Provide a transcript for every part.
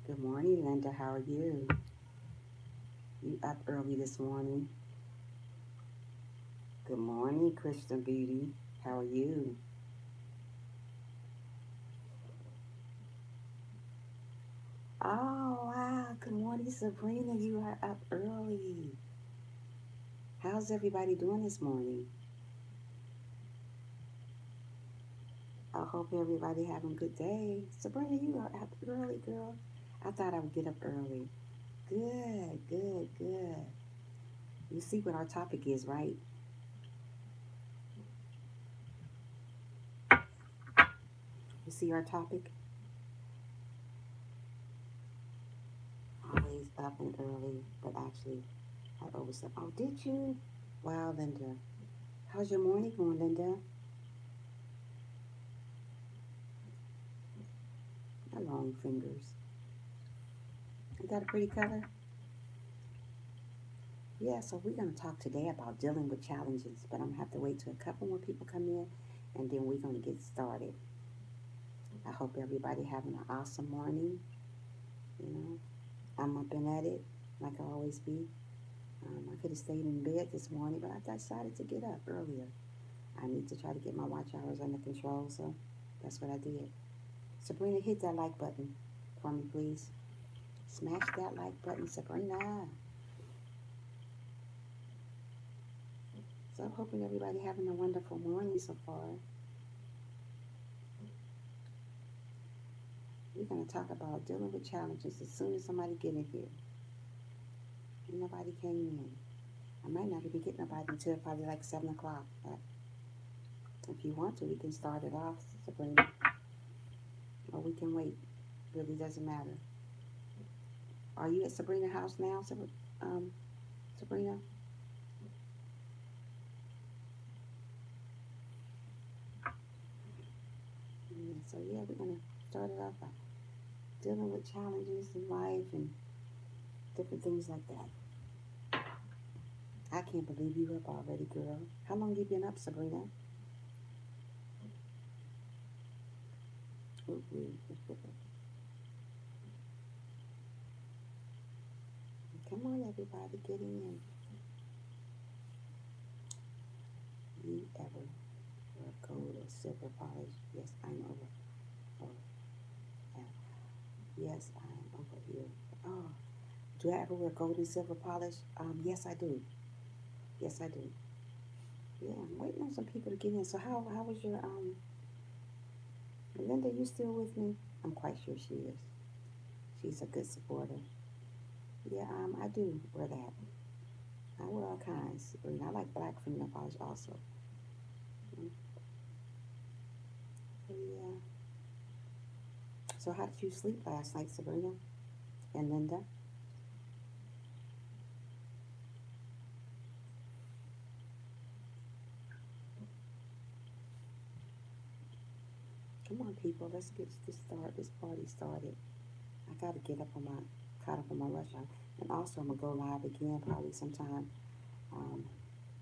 Good morning, Linda. How are you? You up early this morning? Good morning, Christian Beauty. How are you? Oh, wow. Good morning, Sabrina. You are up early. How's everybody doing this morning? I hope everybody having a good day. Sabrina, you are up early, girl. I thought I would get up early. Good, good, good. You see what our topic is, right? You see our topic? Always up and early, but actually I overslept. Oh, did you? Wow, Linda. How's your morning going, Linda? My long fingers. You got a pretty color? Yeah, so we're going to talk today about dealing with challenges, but I'm going to have to wait till a couple more people come in, and then we're going to get started. I hope everybody having an awesome morning. You know, I'm up and at it like I always be. I could have stayed in bed this morning, but I decided to get up earlier. I need to try to get my watch hours under control, so that's what I did. Sabrina, hit that like button for me, please. Smash that like button, Sabrina. So I'm hoping everybody having a wonderful morning so far. We're going to talk about dealing with challenges as soon as somebody get in here. And nobody came in. I might not even get nobody until probably like 7 o'clock. But if you want to, we can start it off, Sabrina. Or we can wait. Really doesn't matter. Are you at Sabrina's house now, Sabrina? So yeah, we're going to start it off by dealing with challenges in life and different things like that. I can't believe you up already, girl. How long you been up, Sabrina? Come on, everybody, get in. You ever wear gold or silver polish? Yes, I'm over. Oh, yeah. Yes, I'm over here. Oh, do I ever wear gold and silver polish? Yes, I do. Yes, I do. Yeah, I'm waiting on some people to get in. So how was your Linda? You still with me? I'm quite sure she is. She's a good supporter. Yeah, I do wear that. I wear all kinds. And I like black fingernail polish also. Mm, so yeah. So how did you sleep last night, Sabrina and Linda? Come on, people. Let's get this party started. I gotta get up on my caught up on my rush hour, and also I'm gonna go live again probably sometime, um,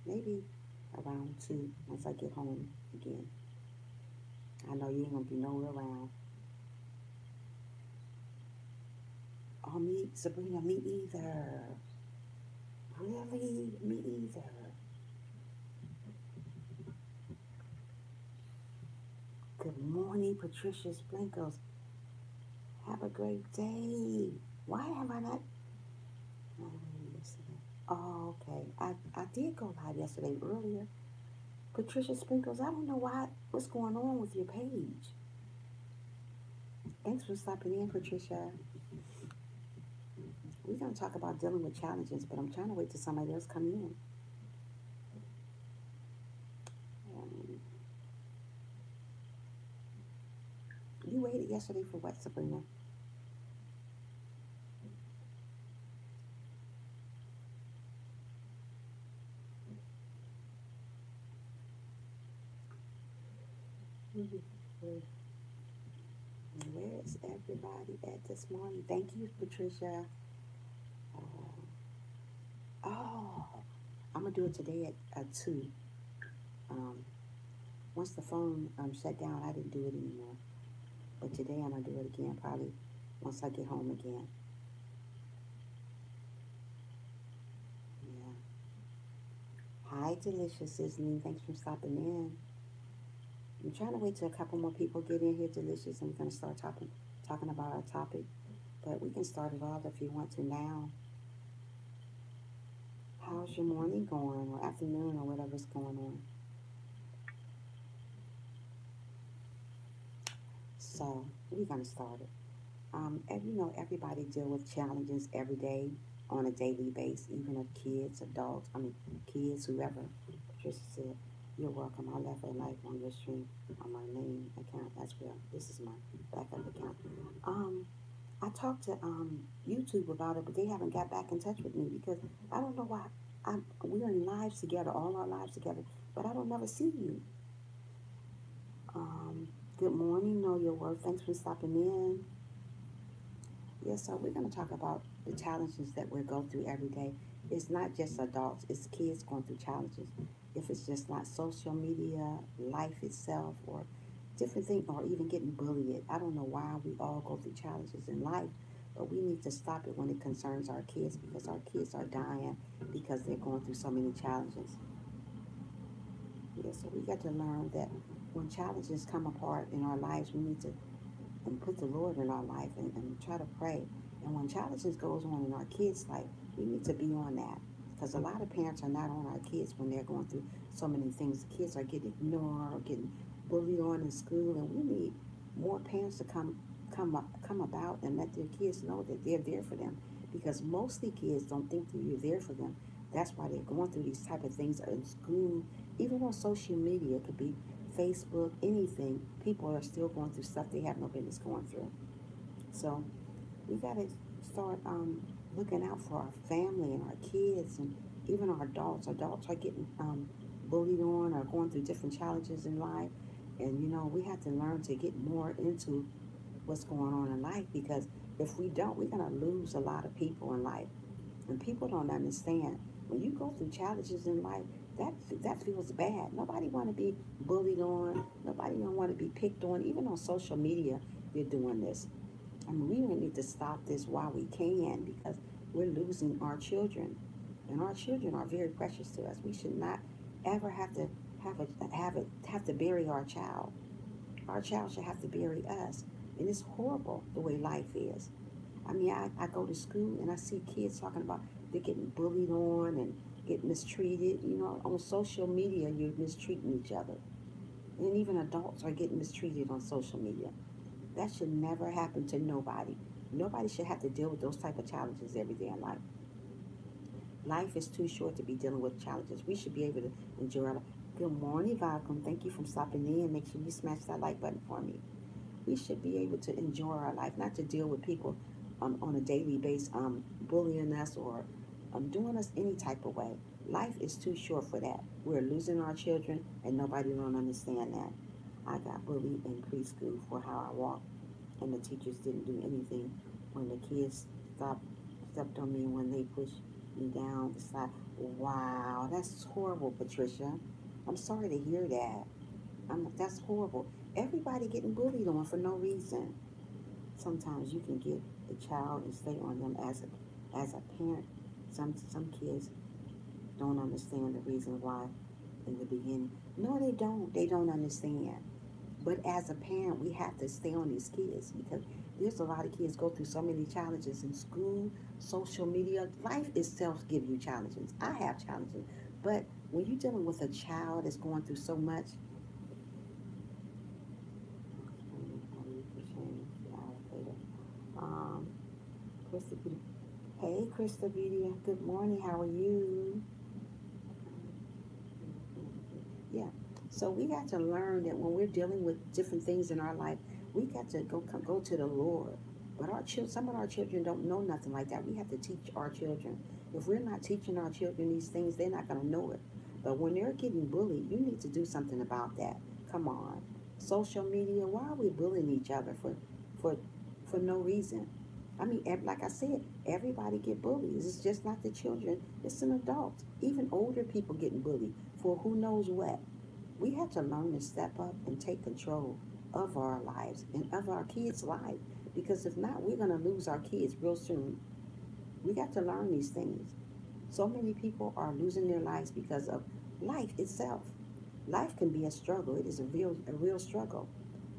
maybe around 2 once I get home again. I know you ain't gonna be nowhere around. Oh, me, Sabrina, me either. Really, me either. Good morning, Patricia Sprinkles. Have a great day. Why have I not? Yesterday. Oh, okay. I did go live yesterday earlier. Patricia Sprinkles, I don't know what's going on with your page. Thanks for stopping in, Patricia. We're going to talk about dealing with challenges, but I'm trying to wait till somebody else come in. Um, you waited yesterday for what, Sabrina? Mhm. Where is everybody at this morning? Thank you, Patricia. Uh, oh, I'm going to do it today at 2. Um, once the phone shut down, I didn't do it anymore. But today I'm going to do it again, probably once I get home again. Yeah. Hi, Delicious Sizzling. Thanks for stopping in. I'm trying to wait till a couple more people get in here, Delicious, and we're going to start talking about our topic. But we can start it off if you want to now. How's your morning going, or afternoon, or whatever's going on? So we're going to start it. And you know, everybody deal with challenges every day on a daily basis, even of kids, adults, kids, whoever. Patricia said, you're welcome. I left a life on your stream on my main account as well. This is my backup account. Um, I talked to YouTube about it, but they haven't got back in touch with me because I don't know why. We're in lives together, all our lives together, but I don't never see you. Um, Good morning, know your worth. Thanks for stopping in. Yes, so we're going to talk about the challenges that we go through every day. It's not just adults, it's kids going through challenges. If it's just not social media, life itself, or different things, or even getting bullied. I don't know why we all go through challenges in life, but we need to stop it when it concerns our kids because our kids are dying because they're going through so many challenges. Yeah, so we got to learn that when challenges come apart in our lives, we need to and put the Lord in our life and try to pray. And when challenges goes on in our kids' life, we need to be on that. Because a lot of parents are not on our kids when they're going through so many things. The kids are getting ignored or getting bullied on in school, and we need more parents to come about and let their kids know that they're there for them. Because mostly kids don't think that you're there for them. That's why they're going through these type of things in school, even on social media. It could be Facebook, anything, people are still going through stuff they have no business going through. So we got to start looking out for our family and our kids and even our adults. Adults are getting bullied on or going through different challenges in life. And, you know, we have to learn to get more into what's going on in life because if we don't, we're going to lose a lot of people in life. And people don't understand when you go through challenges in life, that that feels bad. Nobody want to be bullied on. Nobody don't want to be picked on. Even on social media, they're doing this. I mean, we really need to stop this while we can because we're losing our children, and our children are very precious to us. We should not ever have to bury our child. Our child should have to bury us, and it's horrible the way life is. I mean, I go to school and I see kids talking about they're getting bullied on and get mistreated. You know, on social media, you're mistreating each other. And even adults are getting mistreated on social media. That should never happen to nobody. Nobody should have to deal with those type of challenges every day in life. Life is too short to be dealing with challenges. We should be able to enjoy our life. Good morning, Malcolm. Thank you for stopping in. Make sure you smash that like button for me. We should be able to enjoy our life, not to deal with people on a daily basis bullying us or doing us any type of way. Life is too short for that. We're losing our children, and nobody don't understand that. I got bullied in preschool for how I walked, and the teachers didn't do anything when the kids stepped on me when they pushed me down the side. Wow, that's horrible, Patricia. I'm sorry to hear that. That's horrible. Everybody getting bullied on for no reason. Sometimes you can get the child and stay on them as a parent. Some kids don't understand the reason why in the beginning. No, they don't. They don't understand. But as a parent, we have to stay on these kids because there's a lot of kids go through so many challenges in school, social media. Life itself gives you challenges. I have challenges. But when you're dealing with a child that's going through so much, um, Krista Beauty. Hey, Krista Beauty. Good morning. How are you? Yeah. So we got to learn that when we're dealing with different things in our life, we got to go to the Lord. But our children, some of our children don't know nothing like that. We have to teach our children. If we're not teaching our children these things, they're not going to know it. But when they're getting bullied, you need to do something about that. Come on, social media. Why are we bullying each other for for no reason? I mean, like I said, everybody get bullied. It's just not the children. It's an adult. Even older people getting bullied for who knows what. We have to learn to step up and take control of our lives and of our kids' lives Because if not, we're going to lose our kids real soon. We got to learn these things. So many people are losing their lives because of life itself. Life can be a struggle. It is a real struggle.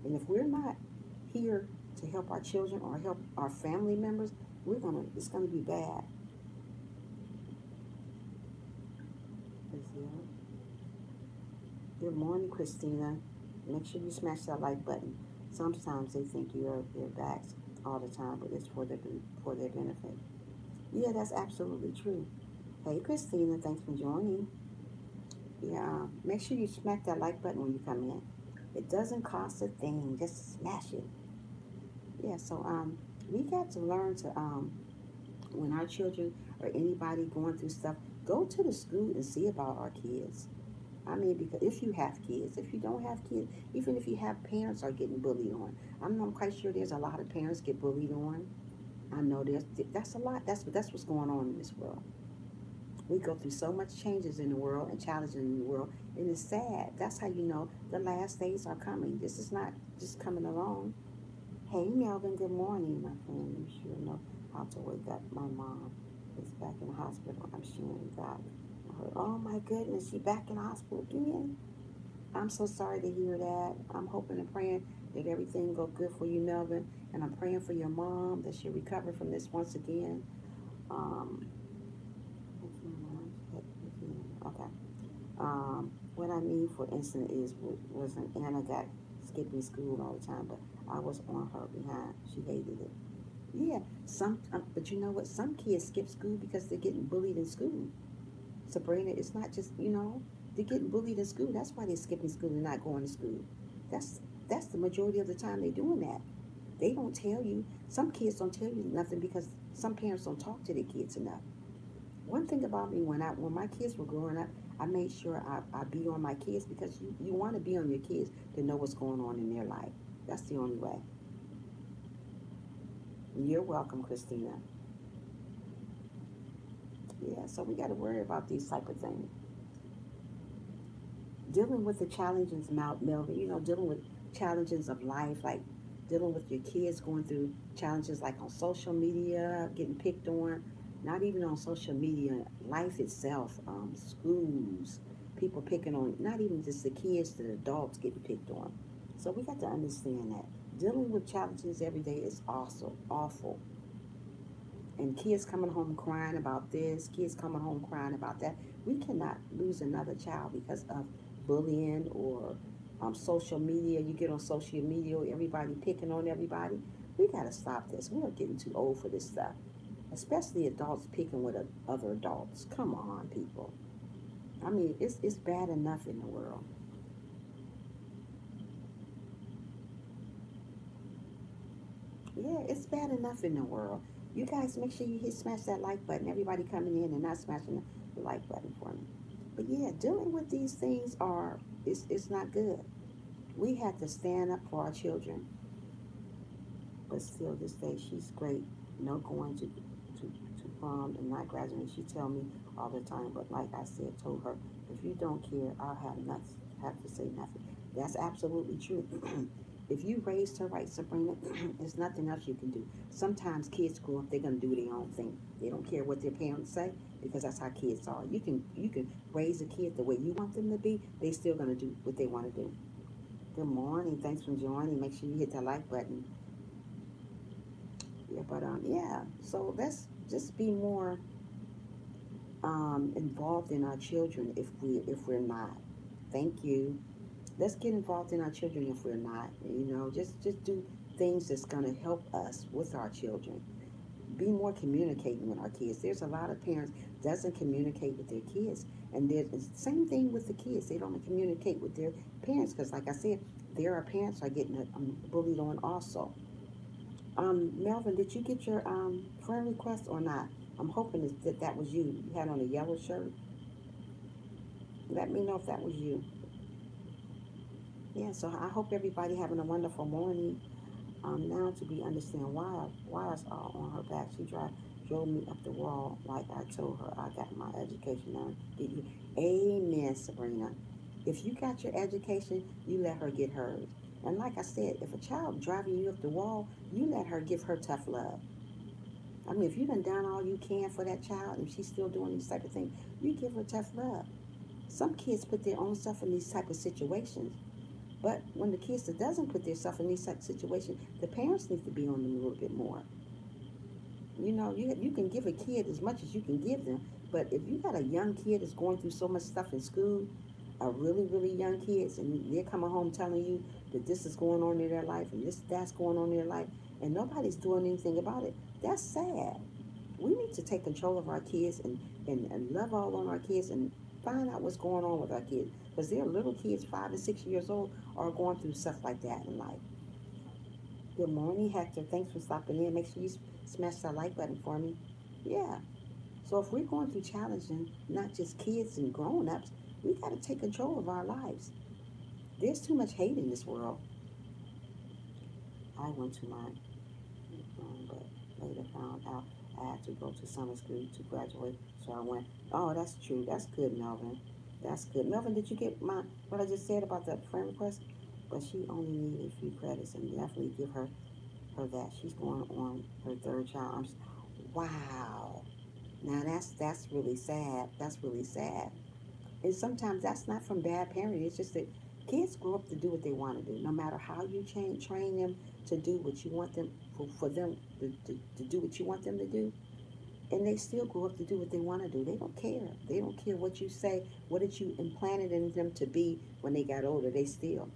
And if we're not here to help our children or help our family members, it's gonna be bad. Good morning, Christina. Make sure you smash that like button. Sometimes they think you're their backs all the time, but it's for their benefit. Yeah, that's absolutely true. Hey, Christina, thanks for joining. Yeah, make sure you smack that like button when you come in. It doesn't cost a thing. Just smash it. Yeah. So we got to learn to when our children or anybody going through stuff, go to the school and see about our kids. I mean, because if you have kids, if you don't have kids, even if you have parents are getting bullied on, I'm quite sure there's a lot of parents get bullied on. I know that's a lot. That's what's going on in this world. We go through so much changes in the world and challenges in the world, and it's sad. That's how you know the last days are coming. This is not just coming along. Hey, Melvin, good morning, my friend. You sure know how to wake up. My mom is back in the hospital. I'm sharing God. Oh my goodness, she back in the hospital again. I'm so sorry to hear that. I'm hoping and praying that everything go good for you, Melvin. And I'm praying for your mom that she recover from this once again. Um, okay. What I mean, for instance, wasn't Anna got skipping school all the time, but I was on her behind. She hated it. Yeah, but you know what? Some kids skip school because they're getting bullied in school. Sabrina, it's not just they're getting bullied in school. That's why they're skipping school and not going to school. That's that's the majority of the time they're doing that. They don't tell you. Some kids don't tell you nothing because some parents don't talk to their kids enough. One thing about me, when my kids were growing up, I made sure I be on my kids because you want to be on your kids to know what's going on in their life. That's the only way. You're welcome, Christina. Yeah, so we got to worry about these type of things. Dealing with the challenges, Melvin, dealing with challenges of life, like dealing with your kids going through challenges like on social media, getting picked on, not even on social media, life itself, schools, people picking on, not even just the kids, the adults getting picked on. So we got to understand that. Dealing with challenges every day is also awful. And kids coming home crying about this, kids coming home crying about that. We cannot lose another child because of bullying or social media. You get on social media, everybody picking on everybody. We got to stop this. We are getting too old for this stuff, especially adults picking with other adults. Come on, people. I mean, it's bad enough in the world. Yeah, it's bad enough in the world. You guys make sure you smash that like button. Everybody coming in and not smashing the like button for me. But yeah, dealing with these things it's not good. We have to stand up for our children. But still, this day she's great. No going to prom and not graduating. She tell me all the time. But like I said, told her, if you don't care, I'll have to say nothing. That's absolutely true. If you raised her right, Sabrina, there's nothing else you can do. Sometimes kids grow up, they're gonna do their own thing. They don't care what their parents say because that's how kids are. You can raise a kid the way you want them to be. They still gonna do what they want to do. Good morning. Thanks for joining. Make sure you hit that like button. Yeah, but yeah. So let's just be more involved in our children if we're not. Thank you. Let's get involved in our children if we're not. Just do things that's gonna help us with our children. Be more communicating with our kids. There's a lot of parents doesn't communicate with their kids, and there's the same thing with the kids. They don't communicate with their parents because, like I said, their parents are getting bullied on also. Melvin, did you get your friend request or not? I'm hoping that was you. You had on a yellow shirt. Let me know if that was you. Yeah, so I hope everybody having a wonderful morning. Now to be understand why is all on her back. She drove me up the wall like I told her I got my education now. Did you? Amen, Sabrina. If you got your education, you let her get hers. And like I said, if a child driving you up the wall, you let her give her tough love. I mean, if you done done all you can for that child and she's still doing these type of things, you give her tough love. Some kids put their own self in these type of situations. But when the kids that doesn't put themselves in these type of situations, the parents need to be on them a little bit more. You know, you can give a kid as much as you can give them, but if you got a young kid that's going through so much stuff in school, a really young kids, and they're coming home telling you that this is going on in their life and this that's going on in their life, and nobody's doing anything about it, that's sad. We need to take control of our kids and love all on our kids and find out what's going on with our kids, because they're little kids, 5 and 6 years old, are going through stuff like that in life. Good morning, Hector. Thanks for stopping in. Make sure you smash that like button for me. Yeah. So if we're going through challenging, not just kids and grown-ups, we got to take control of our lives. There's too much hate in this world. I went to my, but later found out I had to go to summer school to graduate. So I went. Oh, that's true. That's good, Melvin. That's good. Melvin, did you get my what I just said about the friend request? But she only needed a few credits, and definitely give her that. She's going on her third child. Wow. Now that's really sad. That's really sad. And sometimes that's not from bad parenting. It's just that kids grow up to do what they want to do. No matter how you train them to do what you want them for them to do what you want them to do, and they still grow up to do what they want to do. They don't care. They don't care what you say. What did you implanted in them to be when they got older? They still.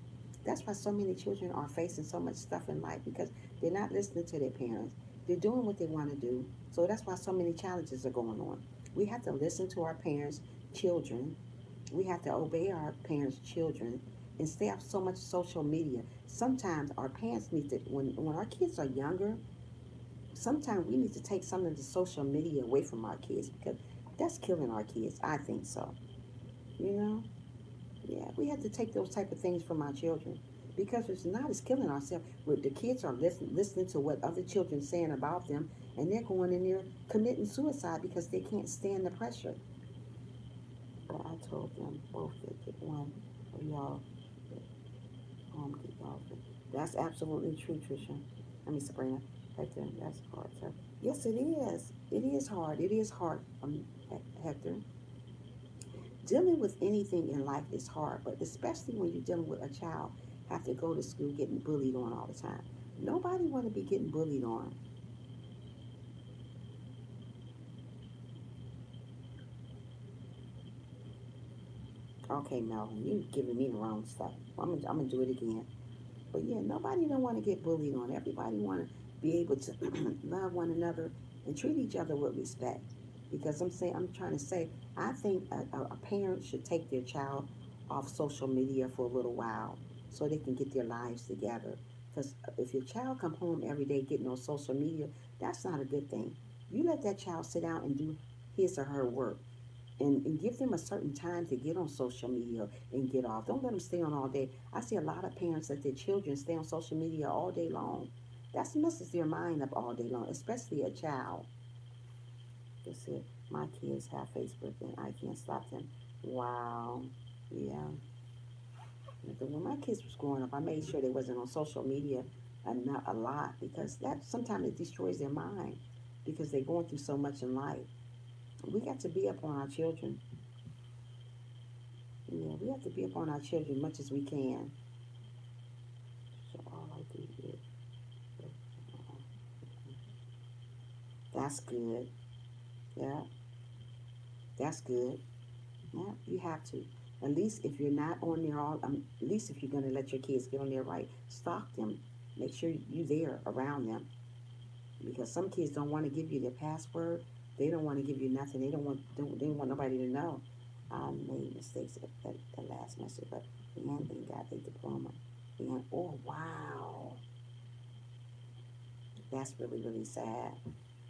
That's why so many children are facing so much stuff in life, because they're not listening to their parents. They're doing what they want to do. So that's why so many challenges are going on. We have to listen to our parents' children. We have to obey our parents' children and stay off so much social media. Sometimes our parents need to, when our kids are younger, sometimes we need to take some of the social media away from our kids, because that's killing our kids. I think so. You know? Yeah, we have to take those type of things from our children, because if it's not, it's killing ourselves. The kids are listening to what other children saying about them, and they're going in there committing suicide because they can't stand the pressure. But I told them both to get one of y'all get y'all. That's absolutely true, Trisha. I mean, Sabrina. Right there. That's hard. So, yes, it is. It is hard. It is hard, Hector. Dealing with anything in life is hard, but especially when you're dealing with a child have to go to school getting bullied on all the time. Nobody want to be getting bullied on. Okay, Melvin, you giving me the wrong stuff. I'm gonna do it again. But yeah, nobody don't want to get bullied on. Everybody want to be able to love one another and treat each other with respect. Because I'm trying to say, I think a parent should take their child off social media for a little while so they can get their lives together. Because if your child come home every day getting on social media, that's not a good thing. You let that child sit down and do his or her work, and give them a certain time to get on social media and get off. Don't let them stay on all day. I see a lot of parents let their children stay on social media all day long. That messes their mind up all day long, especially a child. They said, my kids have Facebook and I can't stop them. Wow. Yeah. When my kids was growing up, I made sure they wasn't on social media and not a lot, because that sometimes it destroys their mind, because they're going through so much in life. We got to be up on our children. Yeah, we have to be up on our children as much as we can. So all I do is, that's good. Yeah, that's good. Yeah, you have to. At least if you're not on there all, at least if you're gonna let your kids get on there, right, stalk them. Make sure you there around them, because some kids don't want to give you their password. They don't want to give you nothing. They don't want nobody to know. I made mistakes at the last semester, but the end they got a diploma. And oh wow, that's really sad.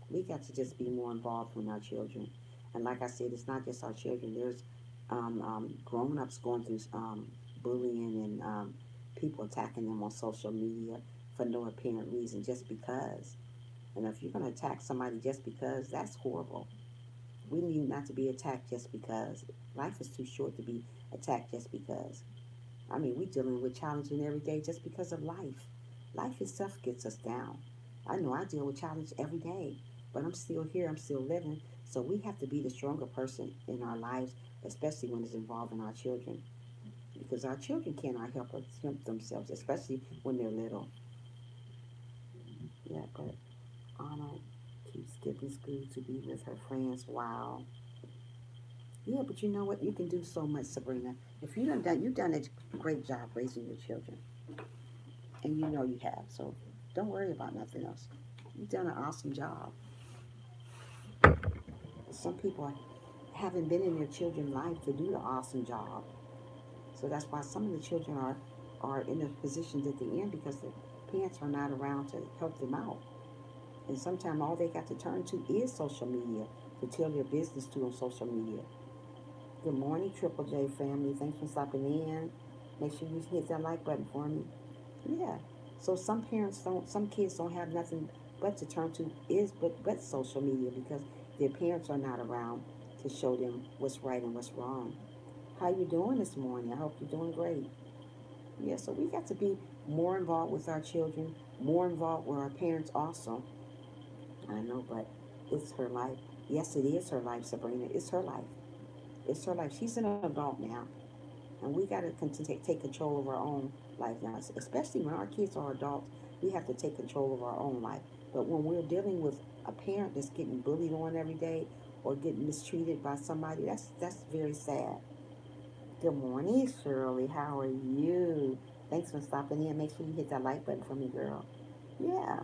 We got to just be more involved with our children. And like I said, it's not just our children. There's grown-ups going through bullying and people attacking them on social media for no apparent reason, just because. And if you're going to attack somebody just because, that's horrible. We need not to be attacked just because. Life is too short to be attacked just because. I mean, we dealing with challenging every day just because of life. Life itself gets us down. I know I deal with challenge every day, but I'm still here. I'm still living. So we have to be the stronger person in our lives, especially when it's involving our children, because our children cannot help themselves, especially when they're little. Yeah, but Anna keeps skipping school to be with her friends. Wow. Yeah, but you know what? You can do so much, Sabrina. If you've done a great job raising your children, and you know you have. So don't worry about nothing else. You've done an awesome job. Some people haven't been in their children's life to do the awesome job. So that's why some of the children are in the positions at the end because the parents are not around to help them out. And sometimes all they got to turn to is social media to tell their business to on social media. Good morning, Triple J family. Thanks for stopping in. Make sure you hit that like button for me. Yeah. So some kids don't have nothing but to turn to but social media because their parents are not around to show them what's right and what's wrong. How you doing this morning? I hope you're doing great. Yeah, so we got to be more involved with our children, more involved with our parents also. I know, but it's her life. Yes, it is her life, Sabrina. It's her life. It's her life. She's an adult now. And we got to take control of our own life now, especially when our kids are adults. We have to take control of our own life. But when we're dealing with a parent that's getting bullied on every day or getting mistreated by somebody, that's very sad. Good morning, Shirley. How are you? Thanks for stopping in. Make sure you hit that like button for me, girl. Yeah,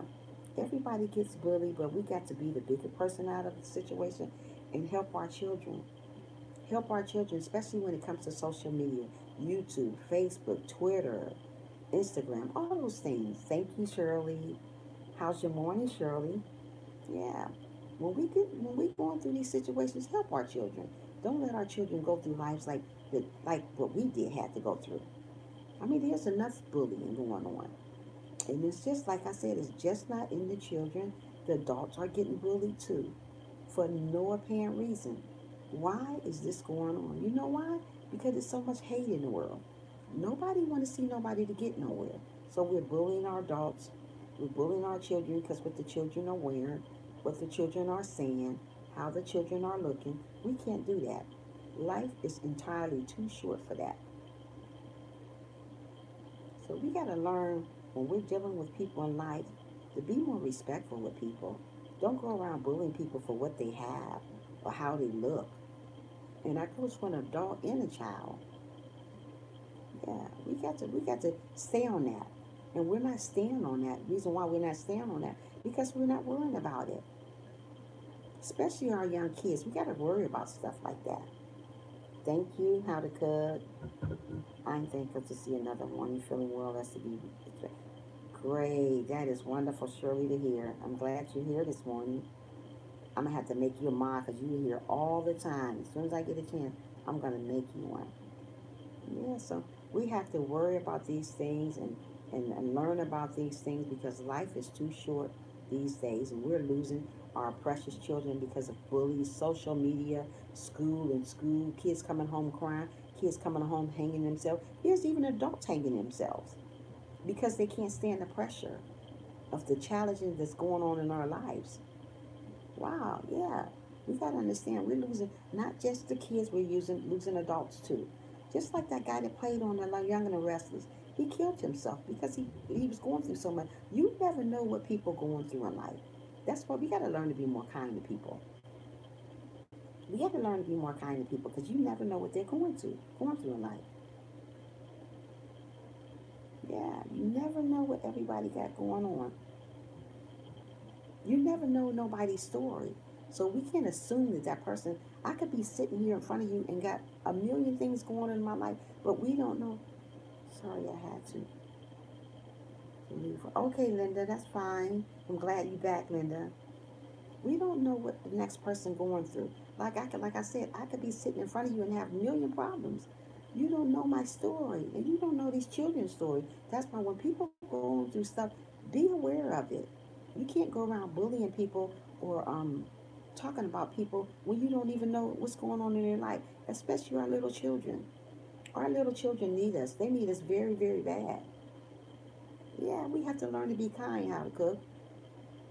everybody gets bullied, but we got to be the bigger person out of the situation and help our children. Help our children, especially when it comes to social media, YouTube, Facebook, Twitter, Instagram, all those things. Thank you, Shirley. How's your morning, Shirley? Yeah. When we going through these situations, help our children. Don't let our children go through lives like what we did had to go through. I mean, there's enough bullying going on. And it's just like I said, it's just not in the children. The adults are getting bullied too for no apparent reason. Why is this going on? You know why? Because there's so much hate in the world. Nobody want to see nobody to get nowhere. So we're bullying our adults. We're bullying our children because what the children are wearing, what the children are saying, how the children are looking. We can't do that. Life is entirely too short for that. So we got to learn when we're dealing with people in life to be more respectful with people. Don't go around bullying people for what they have or how they look. And that goes for an adult and a child. Yeah, we got to stay on that. And we're not staying on that. Reason why we're not staying on that because we're not worrying about it. Especially our young kids, we got to worry about stuff like that. Thank you, how to cut. I'm thankful to see another morning feeling well. That's to be great. That is wonderful, Shirley, to hear. I'm glad you're here this morning. I'm gonna have to make you a mod because you're here all the time. As soon as I get a chance, I'm gonna make you one. Yeah, so we have to worry about these things and learn about these things because life is too short these days and we're losing our precious children because of bullies, social media, school, kids coming home crying, kids coming home hanging themselves. There's even adults hanging themselves because they can't stand the pressure of the challenges that's going on in our lives. Wow, yeah. We gotta understand we're losing not just the kids, we're losing adults too. Just like that guy that played on the Young and the Restless. He killed himself because he was going through so much. You never know what people are going through in life. That's why we gotta learn to be more kind to people. We gotta learn to be more kind to people because you never know what they're going through in life. Yeah, you never know what everybody got going on. You never know nobody's story. So we can't assume that that person, I could be sitting here in front of you and got a million things going on in my life, but we don't know. Sorry, I had to leave. Okay, Linda, that's fine. I'm glad you back, Linda. We don't know what the next person going through. Like I said, I could be sitting in front of you and have a million problems. You don't know my story, and you don't know these children's story. That's why when people go through stuff, be aware of it. You can't go around bullying people or talking about people when you don't even know what's going on in their life, especially our little children. Our little children need us. They need us very, very bad. Yeah, we have to learn to be kind, how to cook.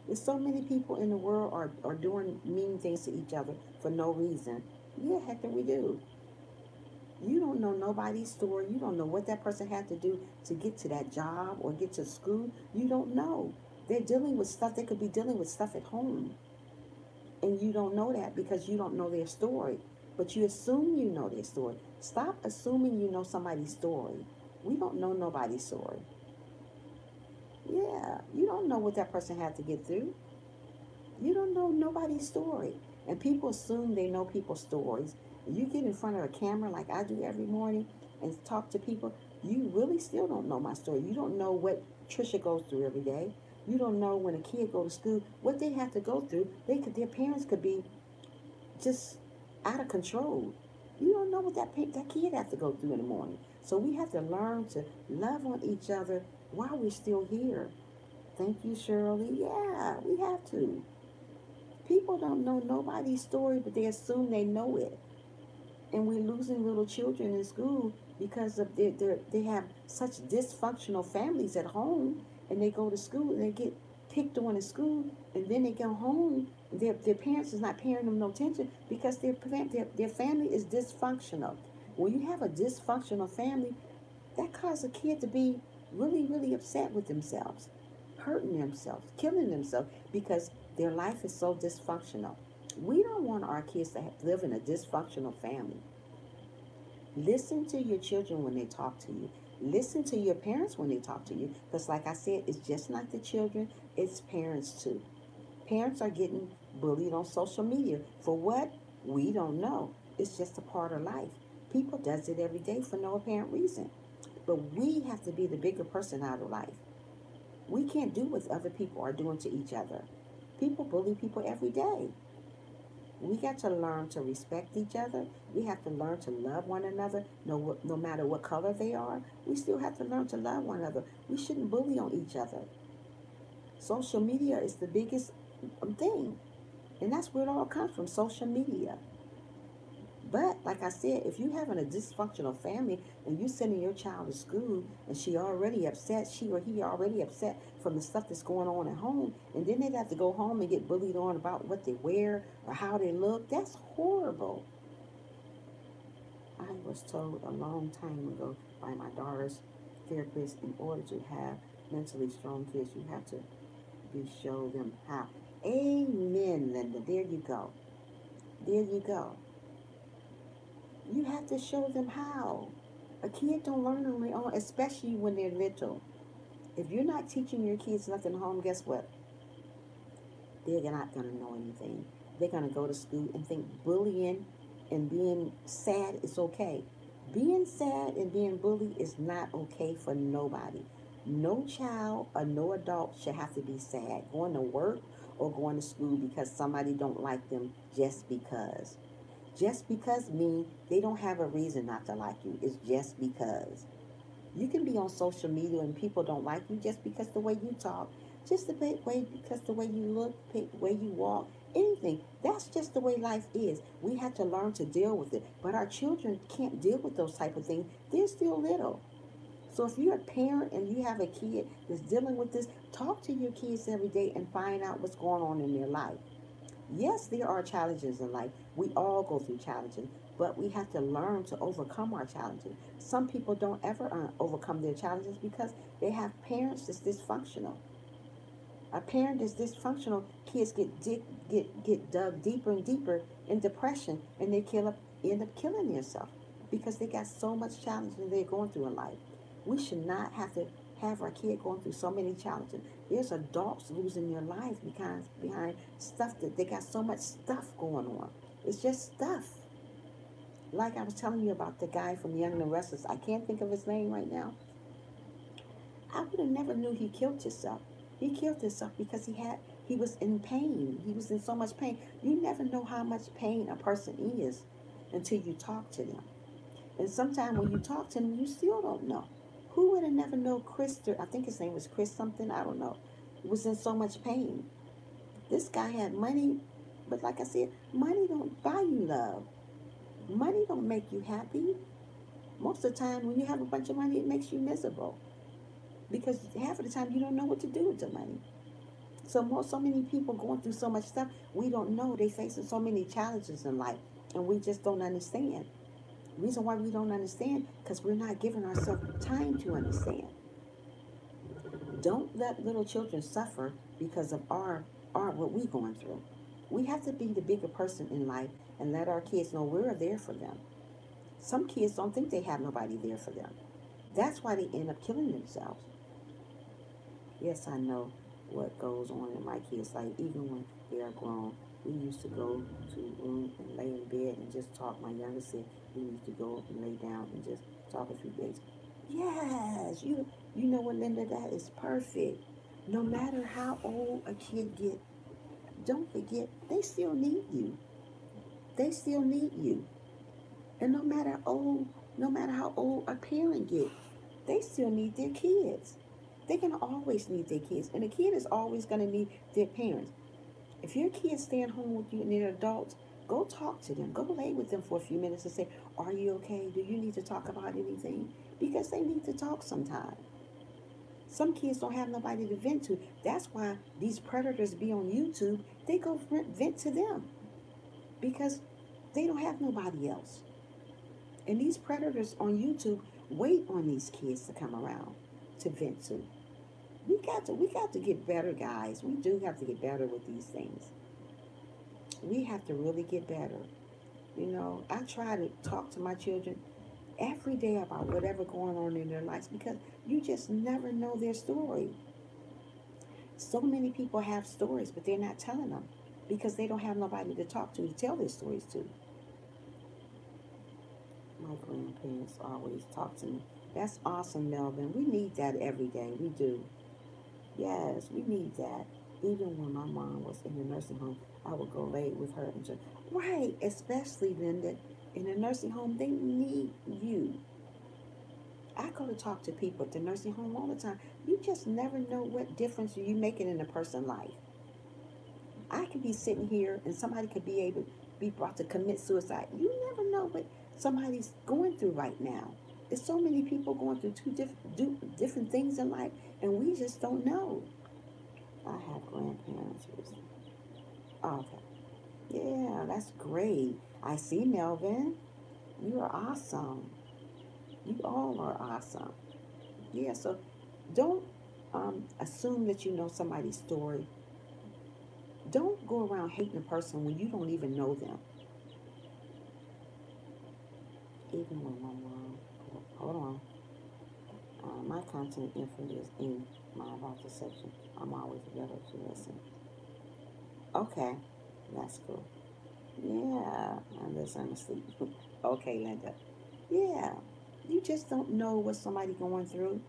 There's so many people in the world are doing mean things to each other for no reason. Yeah, heck, we do. You don't know nobody's story. You don't know what that person had to do to get to that job or get to school. You don't know. They're dealing with stuff. They could be dealing with stuff at home. And you don't know that because you don't know their story. But you assume you know their story. Stop assuming you know somebody's story. We don't know nobody's story. Yeah, you don't know what that person had to get through. You don't know nobody's story. And people assume they know people's stories. You get in front of a camera like I do every morning and talk to people, you really still don't know my story. You don't know what Trisha goes through every day. You don't know when a kid go to school, what they have to go through. Their parents could be just out of control. You don't know what that kid has to go through in the morning. So we have to learn to love on each other while we're still here. Thank you, Shirley. Yeah, we have to. People don't know nobody's story, but they assume they know it. And we're losing little children in school because of they have such dysfunctional families at home, and they go to school and they get picked on in school, and then they go home. Their parents is not paying them no attention because their family is dysfunctional. When you have a dysfunctional family, that causes a kid to be really, really upset with themselves, hurting themselves, killing themselves because their life is so dysfunctional. We don't want our kids to live in a dysfunctional family. Listen to your children when they talk to you. Listen to your parents when they talk to you. Because like I said, it's just not the children, it's parents too. Parents are getting bullied on social media. For what? We don't know. It's just a part of life. People does it every day for no apparent reason. But we have to be the bigger person out of life. We can't do what other people are doing to each other. People bully people every day. We got to learn to respect each other. We have to learn to love one another, no matter what color they are. We still have to learn to love one another. We shouldn't bully on each other. Social media is the biggest thing. And that's where it all comes from, social media. But like I said, if you're having a dysfunctional family and you're sending your child to school and she or he already upset from the stuff that's going on at home, and then they'd have to go home and get bullied on about what they wear or how they look, that's horrible. I was told a long time ago by my daughter's therapist, in order to have mentally strong kids, you have to show them how. Amen, Linda. There you go. There you go. You have to show them how. A kid don't learn on their own, especially when they're little. If you're not teaching your kids nothing at home, guess what? They're not going to know anything. They're going to go to school and think bullying and being sad is okay. Being sad and being bullied is not okay for nobody. No child or no adult should have to be sad going to work or going to school because somebody don't like them just because. Just because means they don't have a reason not to like you. It's just because. You can be on social media and people don't like you just because the way you talk, just the way because the way you look, the way you walk, anything. That's just the way life is. We have to learn to deal with it. But our children can't deal with those type of things. They're still little. So if you're a parent and you have a kid that's dealing with this, talk to your kids every day and find out what's going on in their life. Yes, there are challenges in life. We all go through challenges, but we have to learn to overcome our challenges. Some people don't ever overcome their challenges because they have parents that's dysfunctional. A parent that's dysfunctional, kids get dug deeper and deeper in depression, and end up killing themselves because they got so much challenge that they're going through in life. We should not have to have our kid going through so many challenges. There's adults losing their lives behind stuff that they got so much stuff going on. It's just stuff. Like I was telling you about the guy from Young and Restless. I can't think of his name right now. I would have never knew he killed himself. He killed himself because he was in pain. He was in so much pain. You never know how much pain a person is until you talk to them. And sometimes when you talk to them, you still don't know. Who would have never known I think his name was Chris something, I don't know, was in so much pain. This guy had money, but like I said, money don't buy you love. Money don't make you happy. Most of the time, when you have a bunch of money, it makes you miserable because half of the time you don't know what to do with the money. So many people going through so much stuff, we don't know. They facing so many challenges in life, and we just don't understand. Reason why we don't understand, because we're not giving ourselves time to understand. Don't let little children suffer because of our what we going through. We have to be the bigger person in life and let our kids know we're there for them. Some kids don't think they have nobody there for them. That's why they end up killing themselves. Yes, I know what goes on in my kids' life. Even when they are grown, we used to go to a room and lay in bed and just talk. My youngest said we used to go and lay down and just talk a few days. Yes, you know what, Linda? That is perfect. No matter how old a kid get, don't forget they still need you. They still need you. And no matter how old a parent get, they still need their kids. They're gonna always need their kids, and a kid is always gonna need their parents. If your kids staying home with you and they're adults, go talk to them. Go lay with them for a few minutes and say, "Are you okay? Do you need to talk about anything?" Because they need to talk sometime. Some kids don't have nobody to vent to. That's why these predators be on YouTube. They go vent to them because they don't have nobody else. And these predators on YouTube wait on these kids to come around to vent to. We got to get better, guys. We do have to get better with these things. We have to really get better. You know, I try to talk to my children every day about whatever going on in their lives because you just never know their story. So many people have stories, but they're not telling them because they don't have nobody to talk to tell their stories to. My grandparents always talk to me. That's awesome, Melvin. We need that every day. We do. Yes, we need that. Even when my mom was in the nursing home, I would go lay with her and just, right, especially Linda, in a nursing home, they need you. I go to talk to people at the nursing home all the time. You just never know what difference you making in a person's life. I could be sitting here and somebody could be able to be brought to commit suicide. You never know what somebody's going through right now. There's so many people going through different things in life, and we just don't know. I have grandparents. Oh, okay. Yeah, that's great. I see, Melvin. You are awesome. You all are awesome. Yeah, so don't assume that you know somebody's story. Don't go around hating a person when you don't even know them. Even when my mom, hold on, my content info is in my about the section. I'm always available to listen. Okay, that's cool. Yeah, unless I'm asleep. Okay, Linda. Yeah, you just don't know what somebody going through.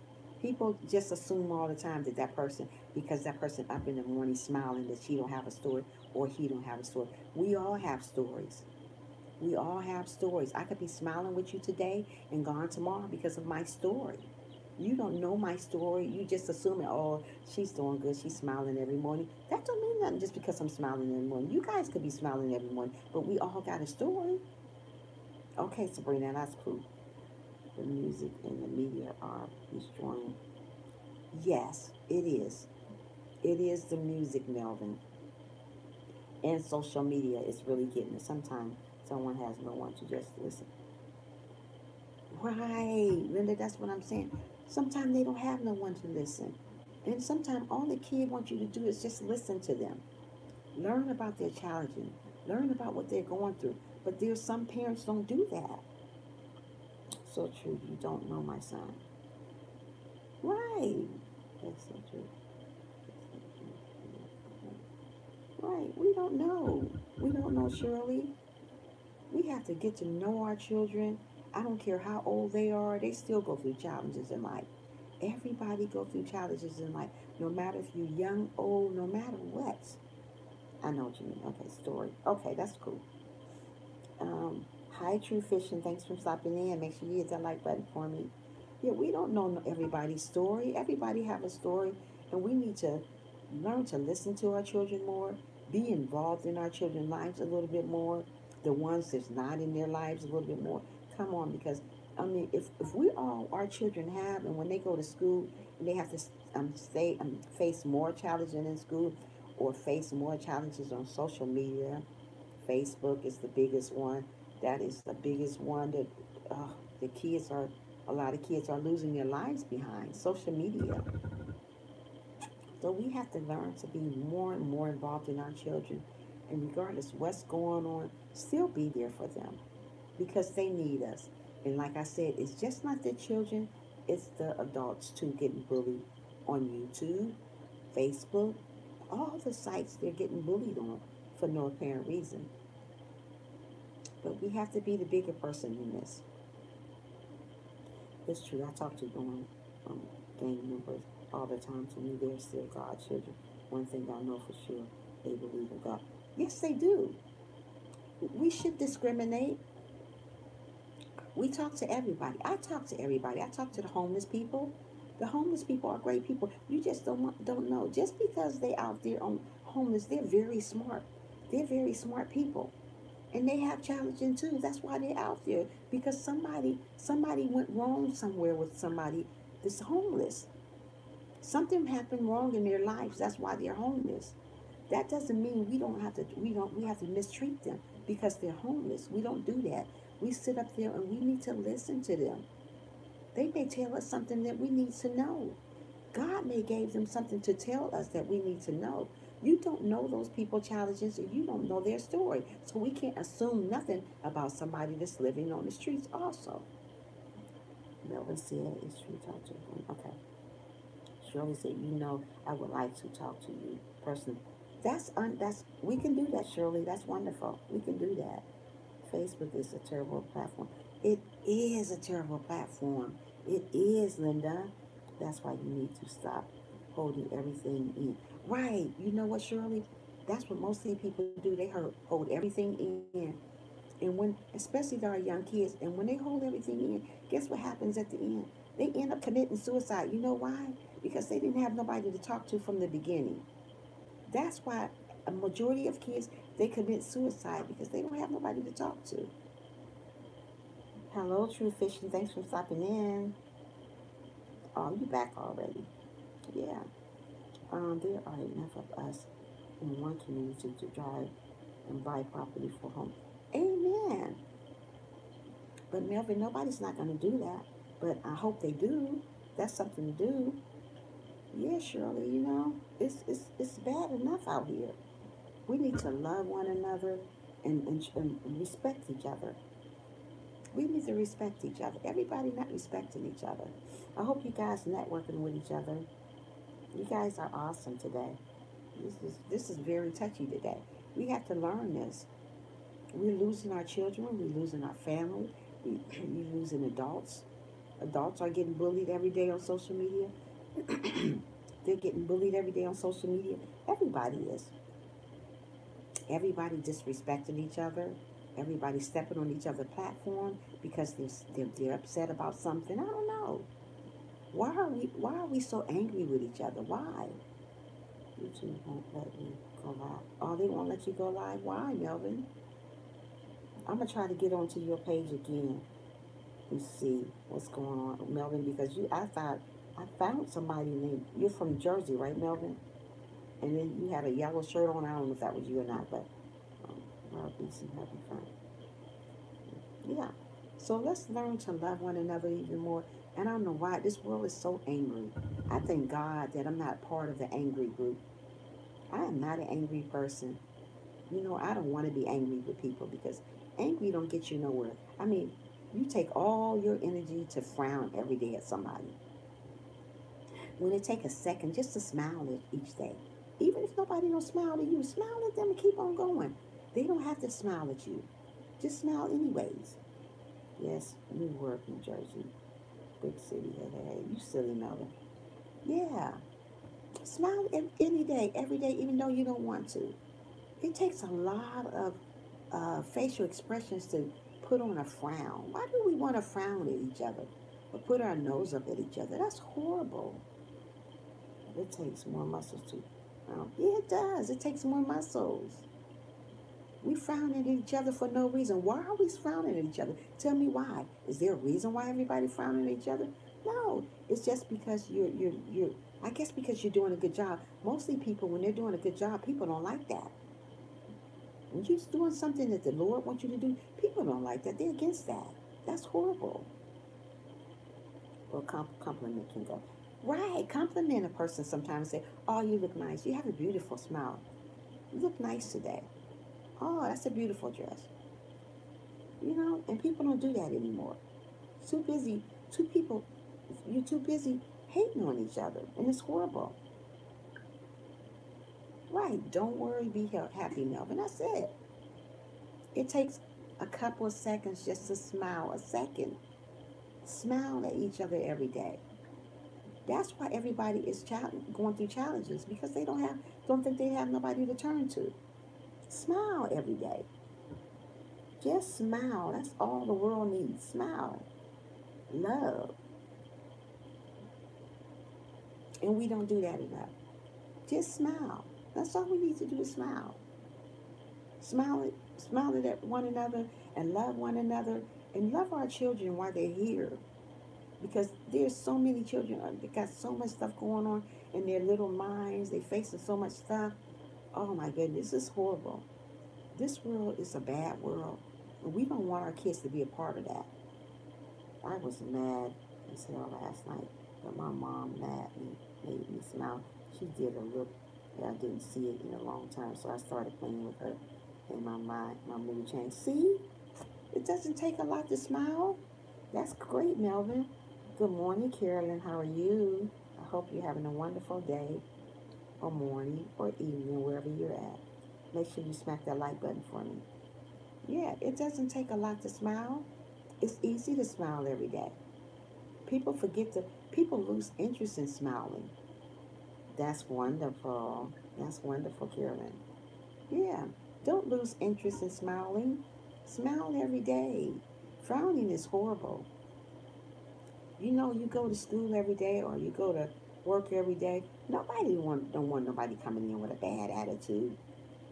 People just assume all the time that that person, because that person up in the morning smiling, that she don't have a story or he don't have a story. We all have stories. We all have stories. I could be smiling with you today and gone tomorrow because of my story. You don't know my story. You just assuming, oh, she's doing good. She's smiling every morning. That don't mean nothing just because I'm smiling every morning. You guys could be smiling every morning, but we all got a story. Okay, Sabrina, that's cool. The music and the media are destroying. Yes, it is. It is the music, Melvin. And social media is really getting it. Sometimes someone has no one to just listen. Right, Linda, that's what I'm saying. Sometimes they don't have no one to listen. And sometimes all the kid wants you to do is just listen to them. Learn about their challenges. Learn about what they're going through. But there's some parents don't do that. So true. You don't know my son. Right. That's so true. Right. We don't know. We don't know, Shirley. We have to get to know our children. I don't care how old they are. They still go through challenges in life. Everybody go through challenges in life. No matter if you're young, old, no matter what. I know what you mean. Okay, story. Okay, that's cool. Hi, True Fishing. Thanks for stopping in. Make sure you hit that like button for me. Yeah, we don't know everybody's story. Everybody have a story, and we need to learn to listen to our children more, be involved in our children's lives a little bit more, the ones that's not in their lives a little bit more. Come on, because I mean, if we all our children have, and when they go to school, and they have to face more challenges in school, or face more challenges on social media. Facebook is the biggest one. That is the biggest one that the kids are. A lot of kids are losing their lives behind social media. So we have to learn to be more and more involved in our children, and regardless what's going on, still be there for them because they need us. And like I said, it's just not the children, it's the adults too getting bullied on YouTube, Facebook, all the sites they're getting bullied on for no apparent reason. But we have to be the bigger person in this. It's true. I talk to um, gang members all the time. To me, they're still God's children. One thing I know for sure, they believe in God. Yes, they do. We should discriminate. We talk to everybody. I talk to everybody. I talk to the homeless people. The homeless people are great people. You just don't know. Just because they out there on homeless, they're very smart. They're very smart people, and they have challenging too. That's why they're out there because somebody went wrong somewhere with somebody that's homeless. Something happened wrong in their lives. That's why they're homeless. That doesn't mean we have to mistreat them because they're homeless. We don't do that. We sit up there and we need to listen to them. They may tell us something that we need to know. God may gave them something to tell us that we need to know. You don't know those people challenges and you don't know their story. So we can't assume nothing about somebody that's living on the streets also. Melvin said, it's true, talk to him. Okay. Shirley said, I would like to talk to you personally. That's we can do that, Shirley. That's wonderful. We can do that. Facebook is a terrible platform. It is a terrible platform. It is, Linda. That's why you need to stop holding everything in. Right. You know what, Shirley? That's what most of the people do. They hold everything in. And especially our young kids, and when they hold everything in, guess what happens at the end? They end up committing suicide. You know why? Because they didn't have nobody to talk to from the beginning. That's why a majority of kids, they commit suicide because they don't have nobody to talk to. Hello, True Fishing. Thanks for stopping in. Oh, you back already? Yeah. There are enough of us in one community to drive and buy property for home. Amen. But Melvin, nobody's not going to do that. But I hope they do. That's something to do. Yeah, Shirley, it's bad enough out here. We need to love one another and respect each other. We need to respect each other. Everybody not respecting each other. I hope you guys networking with each other. You guys are awesome today. This is very touchy today. We have to learn this. We're losing our children. We're losing our family. We're losing adults. Adults are getting bullied every day on social media. They're getting bullied every day on social media. Everybody is. Everybody disrespecting each other. Everybody stepping on each other's platform because they're upset about something. I don't know. Why are we so angry with each other? Why? YouTube won't let me go live. Oh, they won't let you go live? Why, Melvin? I'm gonna try to get onto your page again and see what's going on, Melvin, because I found somebody named, you're from Jersey, right, Melvin? And then you had a yellow shirt on. I don't know if that was you or not, but World BC having fun. Yeah. So let's learn to love one another even more. And I don't know why this world is so angry. I thank God that I'm not part of the angry group. I am not an angry person. I don't want to be angry with people because angry don't get you nowhere. I mean, you take all your energy to frown every day at somebody. When it take a second just to smile each day. Even if nobody don't smile at you, smile at them and keep on going. They don't have to smile at you. Just smile anyways. Yes, Newark, New Jersey. Big city. Hey, you silly Melvin. Yeah. Smile any day, every day, even though you don't want to. It takes a lot of facial expressions to put on a frown. Why do we want to frown at each other or put our nose up at each other? That's horrible. It takes more muscles to. Yeah, it does. It takes more muscles. frowning at each other for no reason? Why are we frowning at each other? Tell me why. Is there a reason why everybody frowning at each other? No, it's just because you're. I guess because you're doing a good job. Mostly people, when they're doing a good job, people don't like that. When you're doing something that the Lord wants you to do, people don't like that. They're against that. That's horrible. Or compliment can go. Right, compliment a person sometimes. Say, oh, you look nice. You have a beautiful smile. You look nice today. Oh, that's a beautiful dress. You know, and people don't do that anymore. Too busy. You're too busy hating on each other. And it's horrible. Right, don't worry, be happy, Melvin. That's it. It takes a couple of seconds just to smile. A second. Smile at each other every day. That's why everybody is going through challenges because they don't think they have nobody to turn to. Smile every day. Just smile. That's all the world needs. Smile. Love. And we don't do that enough. Just smile. That's all we need to do is smile. Smile at one another and love one another and love our children while they're here. Because there's so many children that got so much stuff going on in their little minds. They facing so much stuff. Oh my goodness, this is horrible. This world is a bad world. And we don't want our kids to be a part of that. I was mad as hell last night. But my mom made me smile. She did a look that I didn't see it in a long time. So I started playing with her. And my mood changed. See? It doesn't take a lot to smile. That's great, Melvin. Good morning, Carolyn. How are you? I hope you're having a wonderful day or morning or evening, wherever you're at. Make sure you smack that like button for me. Yeah, it doesn't take a lot to smile. It's easy to smile every day. People lose interest in smiling. That's wonderful. That's wonderful, Carolyn. Yeah, don't lose interest in smiling. Smile every day. Frowning is horrible. You know, you go to school every day or you go to work every day. Don't want nobody coming in with a bad attitude.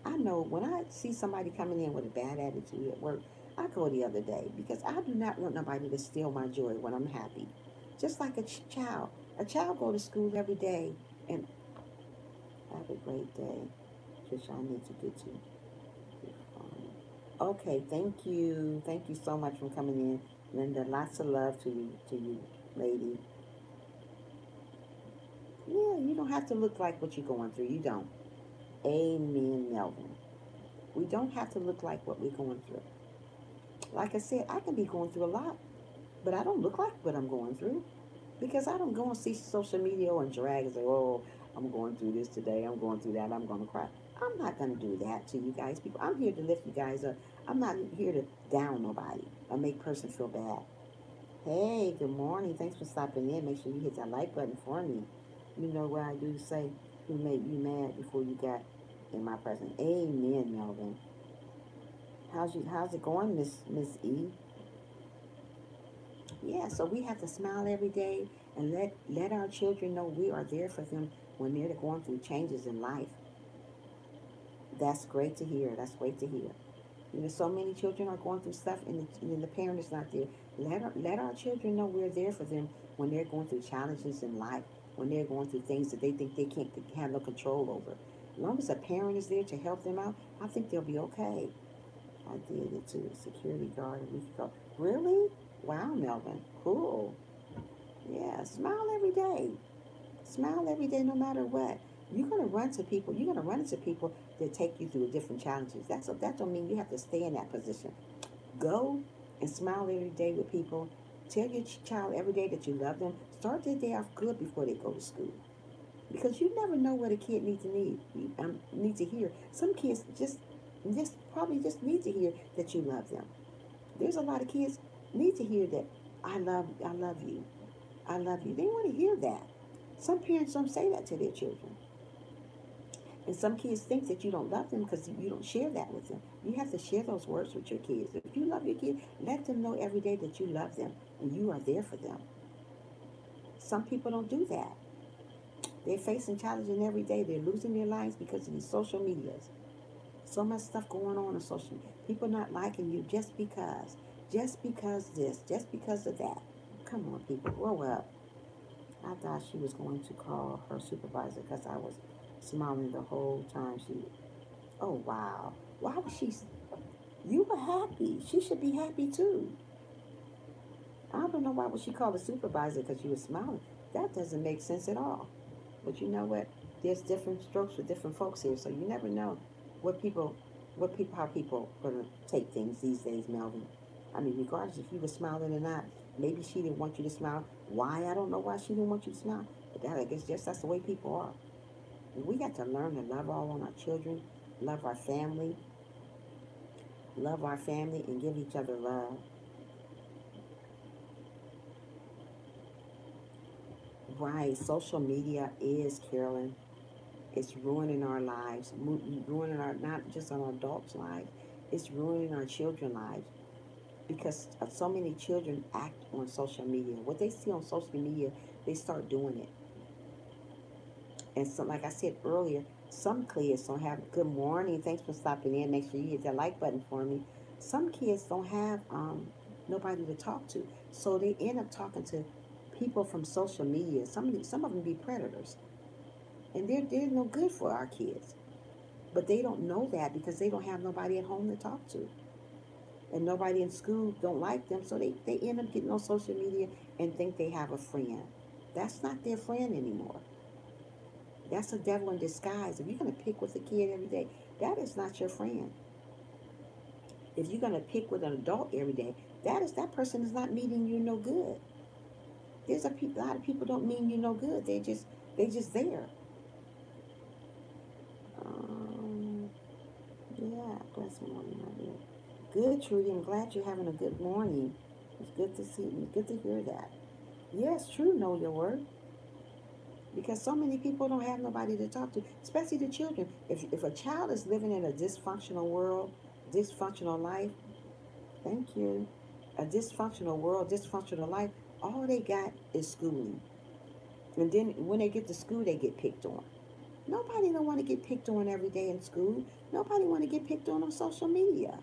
I know when I see somebody coming in with a bad attitude at work, I go the other day because I do not want nobody to steal my joy when I'm happy. Just like a child. A child go to school every day and have a great day. Trisha, I need to get to. Okay, thank you. Thank you so much for coming in. Linda, lots of love to you, lady. Yeah, you don't have to look like what you're going through. You don't. Amen, Melvin. We don't have to look like what we're going through. Like I said, I can be going through a lot, but I don't look like what I'm going through because I don't go and see social media and drag and say, oh, I'm going through this today. I'm going through that. I'm going to cry. I'm not going to do that to you guys. People, I'm here to lift you guys up. I'm not here to down nobody or make person feel bad. Hey, good morning. Thanks for stopping in. Make sure you hit that like button for me. You know what I do say, who made you mad before you got in my presence. Amen, Melvin. How's it going, Miss E? Yeah, so we have to smile every day and let our children know we are there for them when they're going through changes in life. That's great to hear. That's great to hear. You know, so many children are going through stuff and the parent is not there. Let our children know we're there for them when they're going through challenges in life, when they're going through things that they think they can't have no control over. As long as a parent is there to help them out, I think they'll be okay. I did it to a security guard a week ago. Really? Wow, Melvin. Cool. Yeah, smile every day. Smile every day no matter what. You're going to run to people. You're going to run into people that take you through different challenges. That don't mean you have to stay in that position. Go and smile every day with people. Tell your child every day that you love them. Start their day off good before they go to school. Because you never know what a kid needs to hear. Some kids just probably just need to hear that you love them. There's a lot of kids need to hear that I love you. I love you. They want to hear that. Some parents don't say that to their children. And some kids think that you don't love them because you don't share that with them. You have to share those words with your kids. If you love your kids, let them know every day that you love them and you are there for them. Some people don't do that. They're facing challenges every day. They're losing their lives because of these social medias. So much stuff going on social media. People not liking you just because. Just because this. Just because of that. Come on, people. Grow up. I thought she was going to call her supervisor because I was smiling the whole time. Oh, wow. Why was she? You were happy. She should be happy too. I don't know why would she call the supervisor because you were smiling. That doesn't make sense at all. But you know what? There's different strokes for different folks here, so you never know what people, how people gonna take things these days, Melvin. I mean, regardless if you were smiling or not, maybe she didn't want you to smile. Why? I don't know why she didn't want you to smile. But that, I guess, just that's the way people are. And we got to learn to love all on our children, love our family, and give each other love. Right? Social media is, Carolyn. It's ruining our lives, ruining our not just our adults' lives. It's ruining our children's lives because so many children act on social media. What they see on social media, they start doing it. And so, like I said earlier, some kids don't have good morning. Thanks for stopping in. Make sure you hit that like button for me. Some kids don't have nobody to talk to, so they end up talking to people from social media. Some of them be predators, and they're no good for our kids. But they don't know that because they don't have nobody at home to talk to. And nobody in school don't like them, so they end up getting on social media and think they have a friend. That's not their friend anymore. That's a devil in disguise. If you're going to pick with a kid every day, that is not your friend. If you're going to pick with an adult every day, that person is not meaning you no good. A lot of people don't mean you no good. They just there. Um, yeah, bless morning, my dear. Good, Trudy. I'm glad you're having a good morning. It's good to see. It's good to hear that. Yes, true. Know your word. Because so many people don't have nobody to talk to, especially the children. If a child is living in a dysfunctional world, dysfunctional life, thank you, a dysfunctional world, dysfunctional life, all they got is schooling. And then when they get to school, they get picked on. Nobody don't want to get picked on every day in school. Nobody want to get picked on social media.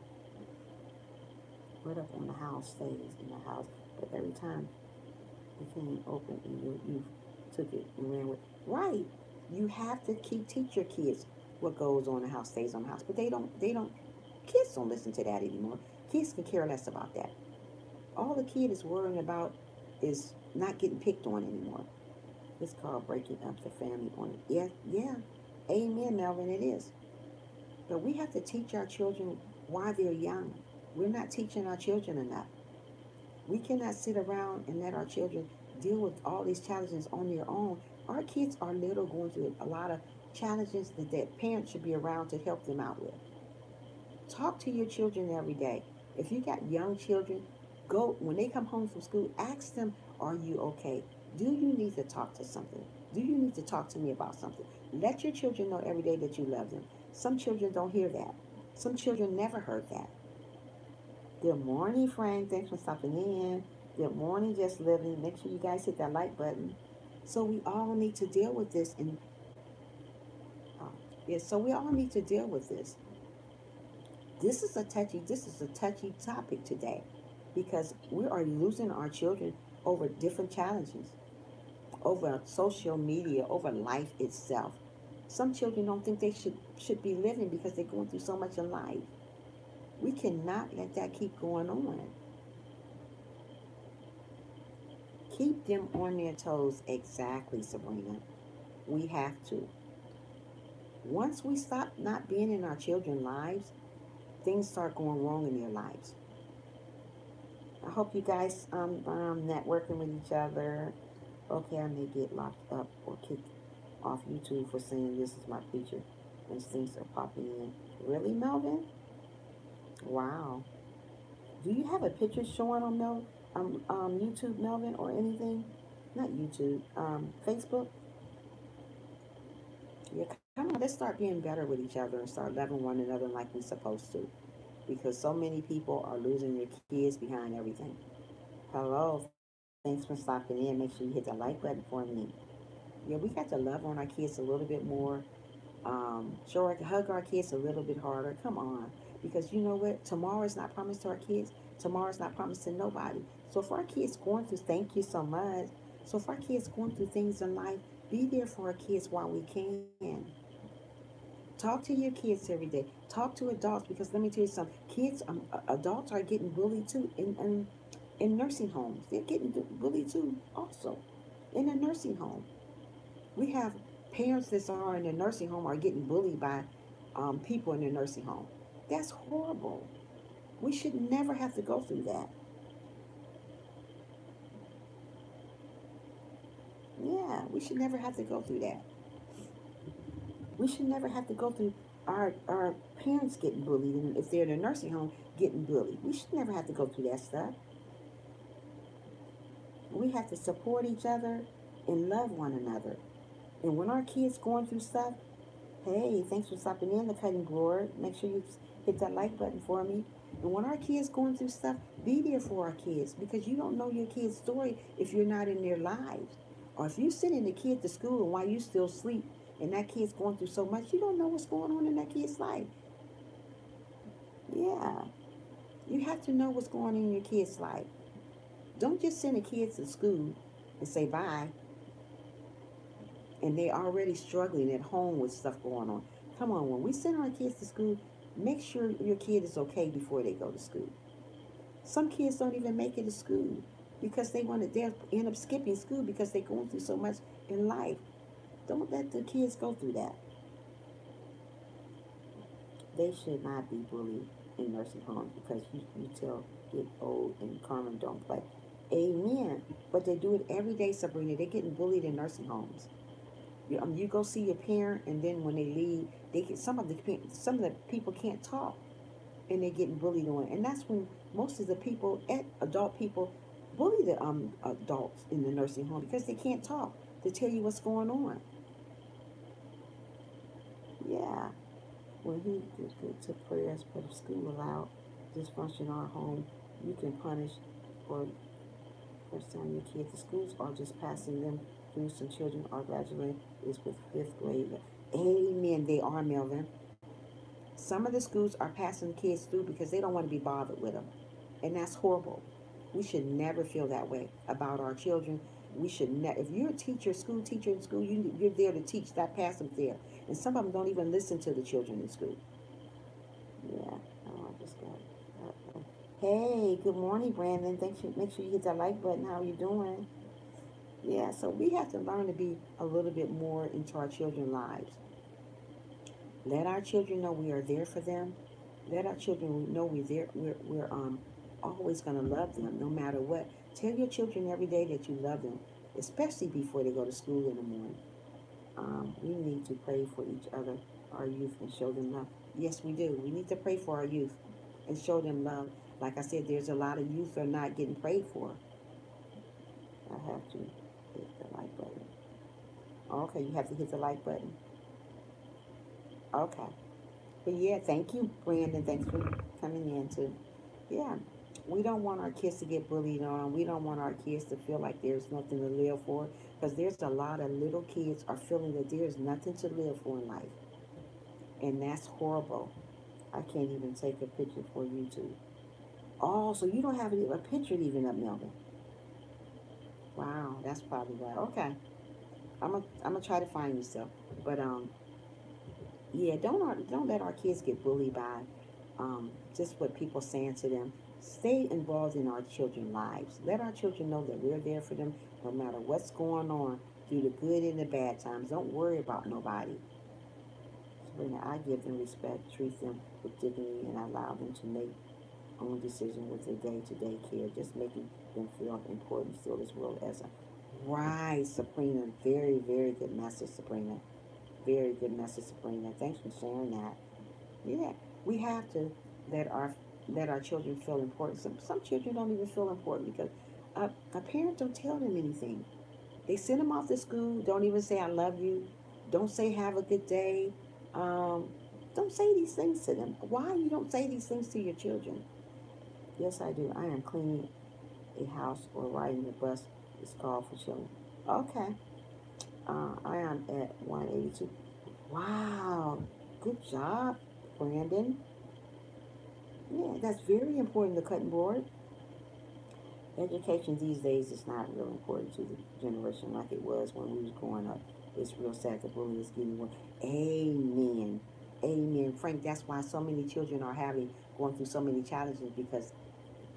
What up on the house stays in the house, but every time it came open and you took it and ran with it. Right. You have to teach your kids what goes on in the house stays on the house. But they don't kids don't listen to that anymore. Kids can care less about that. All the kid is worrying about is not getting picked on anymore. It's called breaking up the family on it. Yeah, yeah. Amen, Melvin, it is. But we have to teach our children why they're young. We're not teaching our children enough. We cannot sit around and let our children deal with all these challenges on their own. Our kids are little going through a lot of challenges that their parents should be around to help them out with. Talk to your children every day. If you got young children, go when they come home from school, ask them, are you okay? Do you need to talk to something? Do you need to talk to me about something? Let your children know every day that you love them. Some children don't hear that. Some children never heard that. Good morning, Frank. Thanks for stopping in. Good morning, Just Living. Make sure you guys hit that like button. So we all need to deal with this, and uh, yeah, so we all need to deal with this. This is a touchy topic today, because we are losing our children over different challenges, over social media, over life itself. Some children don't think they should be living because they're going through so much in life. We cannot let that keep going on. Keep them on their toes. Exactly, Sabrina. We have to. Once we stop not being in our children's lives, things start going wrong in their lives. I hope you guys networking with each other. Okay, I may get locked up or kicked off YouTube for saying this is my picture and things are popping in. Really, Melvin? Wow. Do you have a picture showing on YouTube, Melvin, or anything? Not YouTube. Facebook. Yeah, come on. Let's start being better with each other and start loving one another like we're supposed to. Because so many people are losing their kids behind everything. Hello. Thanks for stopping in. Make sure you hit the like button for me. Yeah, we got to love on our kids a little bit more. Hug our kids a little bit harder. Come on. Because you know what? Tomorrow is not promised to our kids. Tomorrow is not promised to nobody. So if our kids going through, thank you so much. So if our kids going through things in life, be there for our kids while we can. Talk to your kids every day. Talk to adults because let me tell you something. Adults are getting bullied too in nursing homes. They're getting bullied too also in a nursing home. We have parents that are in the nursing home are getting bullied by people in the nursing home. That's horrible. We should never have to go through that. Yeah, we should never have to go through that. We should never have to go through our parents getting bullied, and if they're in a nursing home getting bullied. We should never have to go through that stuff. We have to support each other and love one another. And when our kids going through stuff, hey, thanks for stopping in the cutting board. Make sure you hit that like button for me. And when our kids going through stuff, be there for our kids because you don't know your kid's story if you're not in their lives. Or if you sending the kid to school and while you still sleep and that kid's going through so much, you don't know what's going on in that kid's life. Yeah, you have to know what's going on in your kid's life. Don't just send a kid to school and say bye and they're already struggling at home with stuff going on. Come on, when we send our kids to school, make sure your kid is okay before they go to school. Some kids don't even make it to school because they end up skipping school because they're going through so much in life. Don't let the kids go through that. They should not be bullied in nursing homes because you tell get old and Carmen don't play. Amen. But they do it every day, Sabrina. They're getting bullied in nursing homes. You go see your parent, and then when they leave, some of the people can't talk, and they're getting bullied on. And that's when most of the people, adult people, bully the adults in the nursing home because they can't talk to tell you what's going on. Yeah, when he took prayers, but if school allowed dysfunction in our home, you can punish or first time your kids to schools or just passing them through. Some children are graduating is with fifth grade. Amen. They are, Melvin. Some of the schools are passing kids through because they don't want to be bothered with them. And that's horrible. We should never feel that way about our children. We should never. If you're a teacher, school teacher in school, you're there to teach. That pass them there. And some of them don't even listen to the children in school. Yeah. Oh, I just got it. Hey, good morning, Brandon. Thanks. Make sure you hit that like button. How are you doing? Yeah. So we have to learn to be a little bit more into our children's lives. Let our children know we are there for them. Let our children know we're there. We're always gonna love them no matter what. Tell your children every day that you love them, especially before they go to school in the morning. We need to pray for each other, our youth, and show them love. Yes, we do. We need to pray for our youth and show them love. Like I said, there's a lot of youth are not getting prayed for. I have to hit the like button. Okay, you have to hit the like button. Okay. But yeah, thank you, Brandon. Thanks for coming in too. Yeah, we don't want our kids to get bullied on. We don't want our kids to feel like there's nothing to live for because there's a lot of little kids are feeling that there's nothing to live for in life. And that's horrible. I can't even take a picture for YouTube. Oh, so you don't have a picture even up, Melvin. Wow, that's probably why. Okay. I'm gonna try to find you stuff. But yeah, don't let our kids get bullied by just what people saying to them. Stay involved in our children's lives. Let our children know that we're there for them no matter what's going on through the good and the bad times. Don't worry about nobody. So I give them respect, treat them with dignity, and allow them to make own decisions with their day-to-day care, just making them feel important still this world as a right, Sabrina. Very, very good message, Sabrina. Very good message, Sabrina. Thanks for sharing that. Yeah, we have to let our let our children feel important. Some children don't even feel important because a parent don't tell them anything. They send them off to school. Don't even say I love you. Don't say have a good day. Um, don't say these things to them. Why you don't say these things to your children? Yes, I do. I am cleaning a house or riding a bus. It's called for children. Okay. I am at 182. Wow. Good job, Brandon. Yeah, that's very important, the cutting board. Education these days is not real important to the generation like it was when we was growing up. It's real sad the bullying is getting worse. Amen. Amen. Frank, that's why so many children are going through so many challenges because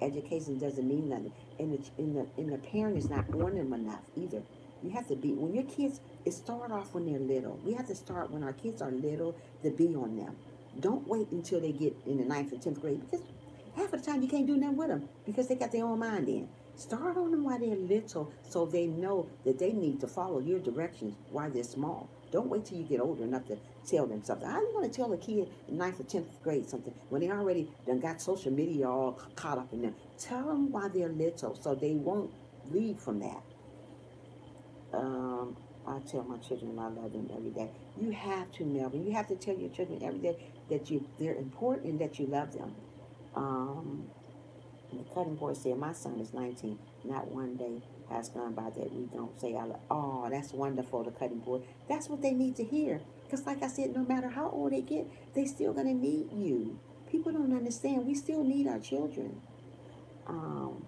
education doesn't mean nothing. And the parent is not on them enough either. You have to be when your kids it start off when they're little. We have to start when our kids are little to be on them. Don't wait until they get in the ninth or 10th grade because half of the time you can't do nothing with them because they got their own mind in. Start on them while they're little so they know that they need to follow your directions while they're small. Don't wait till you get older enough to tell them something. How are you going to tell a kid in ninth or 10th grade something when they already done got social media all caught up in them? Tell them while they're little so they won't lead from that. Um, I tell my children I love them every day. You have to, Melvin. You have to tell your children every day that they're important and that you love them. Um, and the cutting board said, "My son is 19. Not one day has gone by that we don't say, I love." Oh, that's wonderful. The cutting board. That's what they need to hear. Because, like I said, no matter how old they get, they still gonna need you. People don't understand. We still need our children. Um,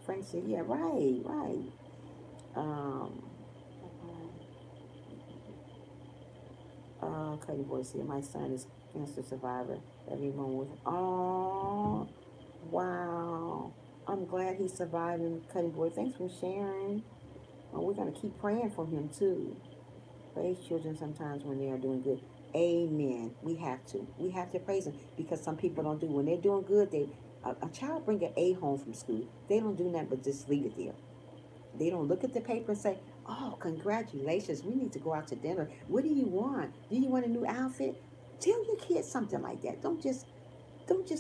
Frank said, "Yeah, right, right." Um, Cutting boy said, "My son is cancer survivor. Everyone was, oh, wow. I'm glad he's surviving, Cutting boy. Thanks for sharing. We're going to keep praying for him too. Praise children sometimes when they are doing good. Amen. We have to. We have to praise them because some people don't do. When they're doing good, a child bring an A home from school. They don't do nothing but just leave it there. They don't look at the paper and say, "Oh, congratulations, we need to go out to dinner. What do you want? Do you want a new outfit?" Tell your kids something like that. Don't just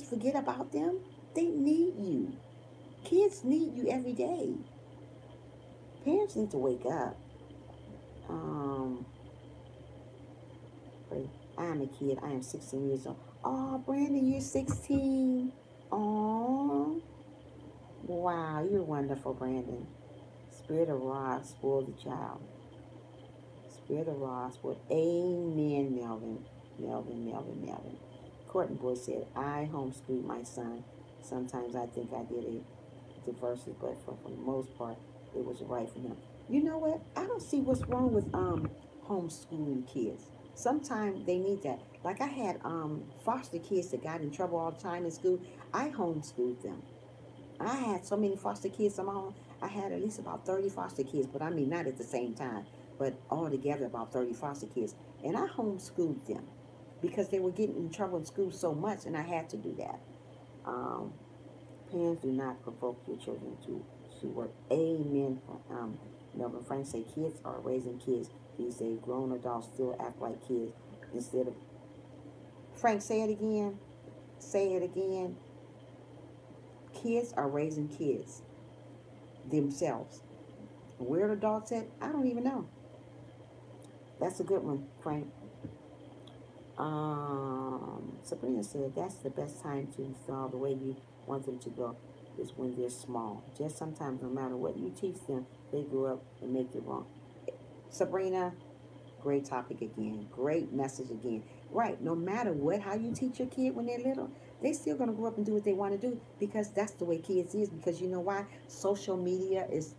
forget about them. They need you. Kids need you every day. Parents need to wake up. Um, I am a kid. I am 16 years old. Oh, Brandon, you're 16. Oh, wow, you're wonderful, Brandon. Spirit of Ra, spoil the child. Spirit of Ra, spoil. Amen, Melvin. Melvin, Melvin, Melvin. Courtney Boy said, "I homeschooled my son. Sometimes I think I did the verses, but for the most part, it was right for him." You know what? I don't see what's wrong with homeschooling kids. Sometimes they need that. Like I had foster kids that got in trouble all the time in school. I homeschooled them. I had so many foster kids on my own. I had at least about 30 foster kids, but I mean not at the same time, but all together about 30 foster kids. And I homeschooled them because they were getting in trouble in school so much, and I had to do that. Um, Parents do not provoke your children to work. Amen. Melvin Frank say kids are raising kids. These days, grown adults still act like kids instead of. Frank, say it again. Say it again. Kids are raising kids themselves. Where the adults at? I don't even know. That's a good one, Frank. Sabrina said that's the best time to install the way you want them to go is when they're small. Just sometimes, no matter what you teach them, they grow up and make it wrong. Sabrina, great topic again. Great message again. Right. No matter what, how you teach your kid when they're little, they still gonna grow up and do what they want to do because that's the way kids is. Because you know why? Social media is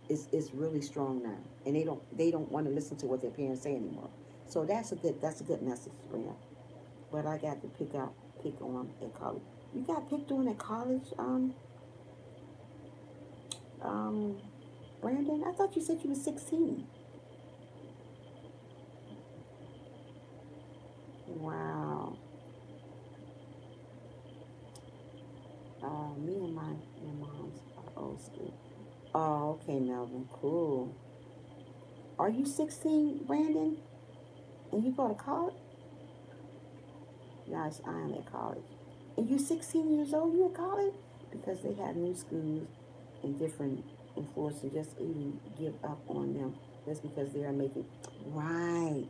really strong now, and they don't want to listen to what their parents say anymore. So that's a good message, Sabrina. But I got to pick on at college. You got picked on at college, um, Brandon. I thought you said you were 16. Wow. Me and my mom's are old school. Oh, okay, Melvin. Cool. Are you 16, Brandon? And you go to college? Yes, I am at college. And you 16 years old? You at college? Because they have new schools and different influences. Just even give up on them just because they are making right.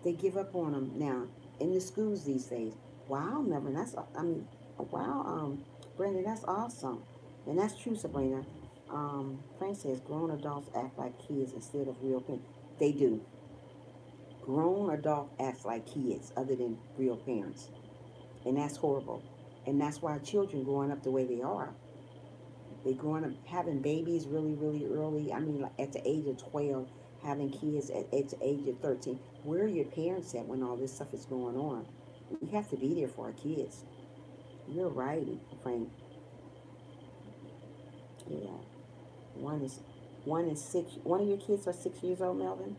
They give up on them now in the schools these days. Wow, Melvin. Wow, Brandon. That's awesome, and that's true, Sabrina. Frank says grown adults act like kids instead of real parents. They do. Grown adult acts like kids other than real parents. And that's horrible. And that's why children growing up the way they are. They growing up having babies really, really early. I mean, like at the age of 12, having kids at the age of 13. Where are your parents at when all this stuff is going on? We have to be there for our kids. You're right, Frank. Yeah. One is one is 6. One of your kids are 6 years old, Melvin.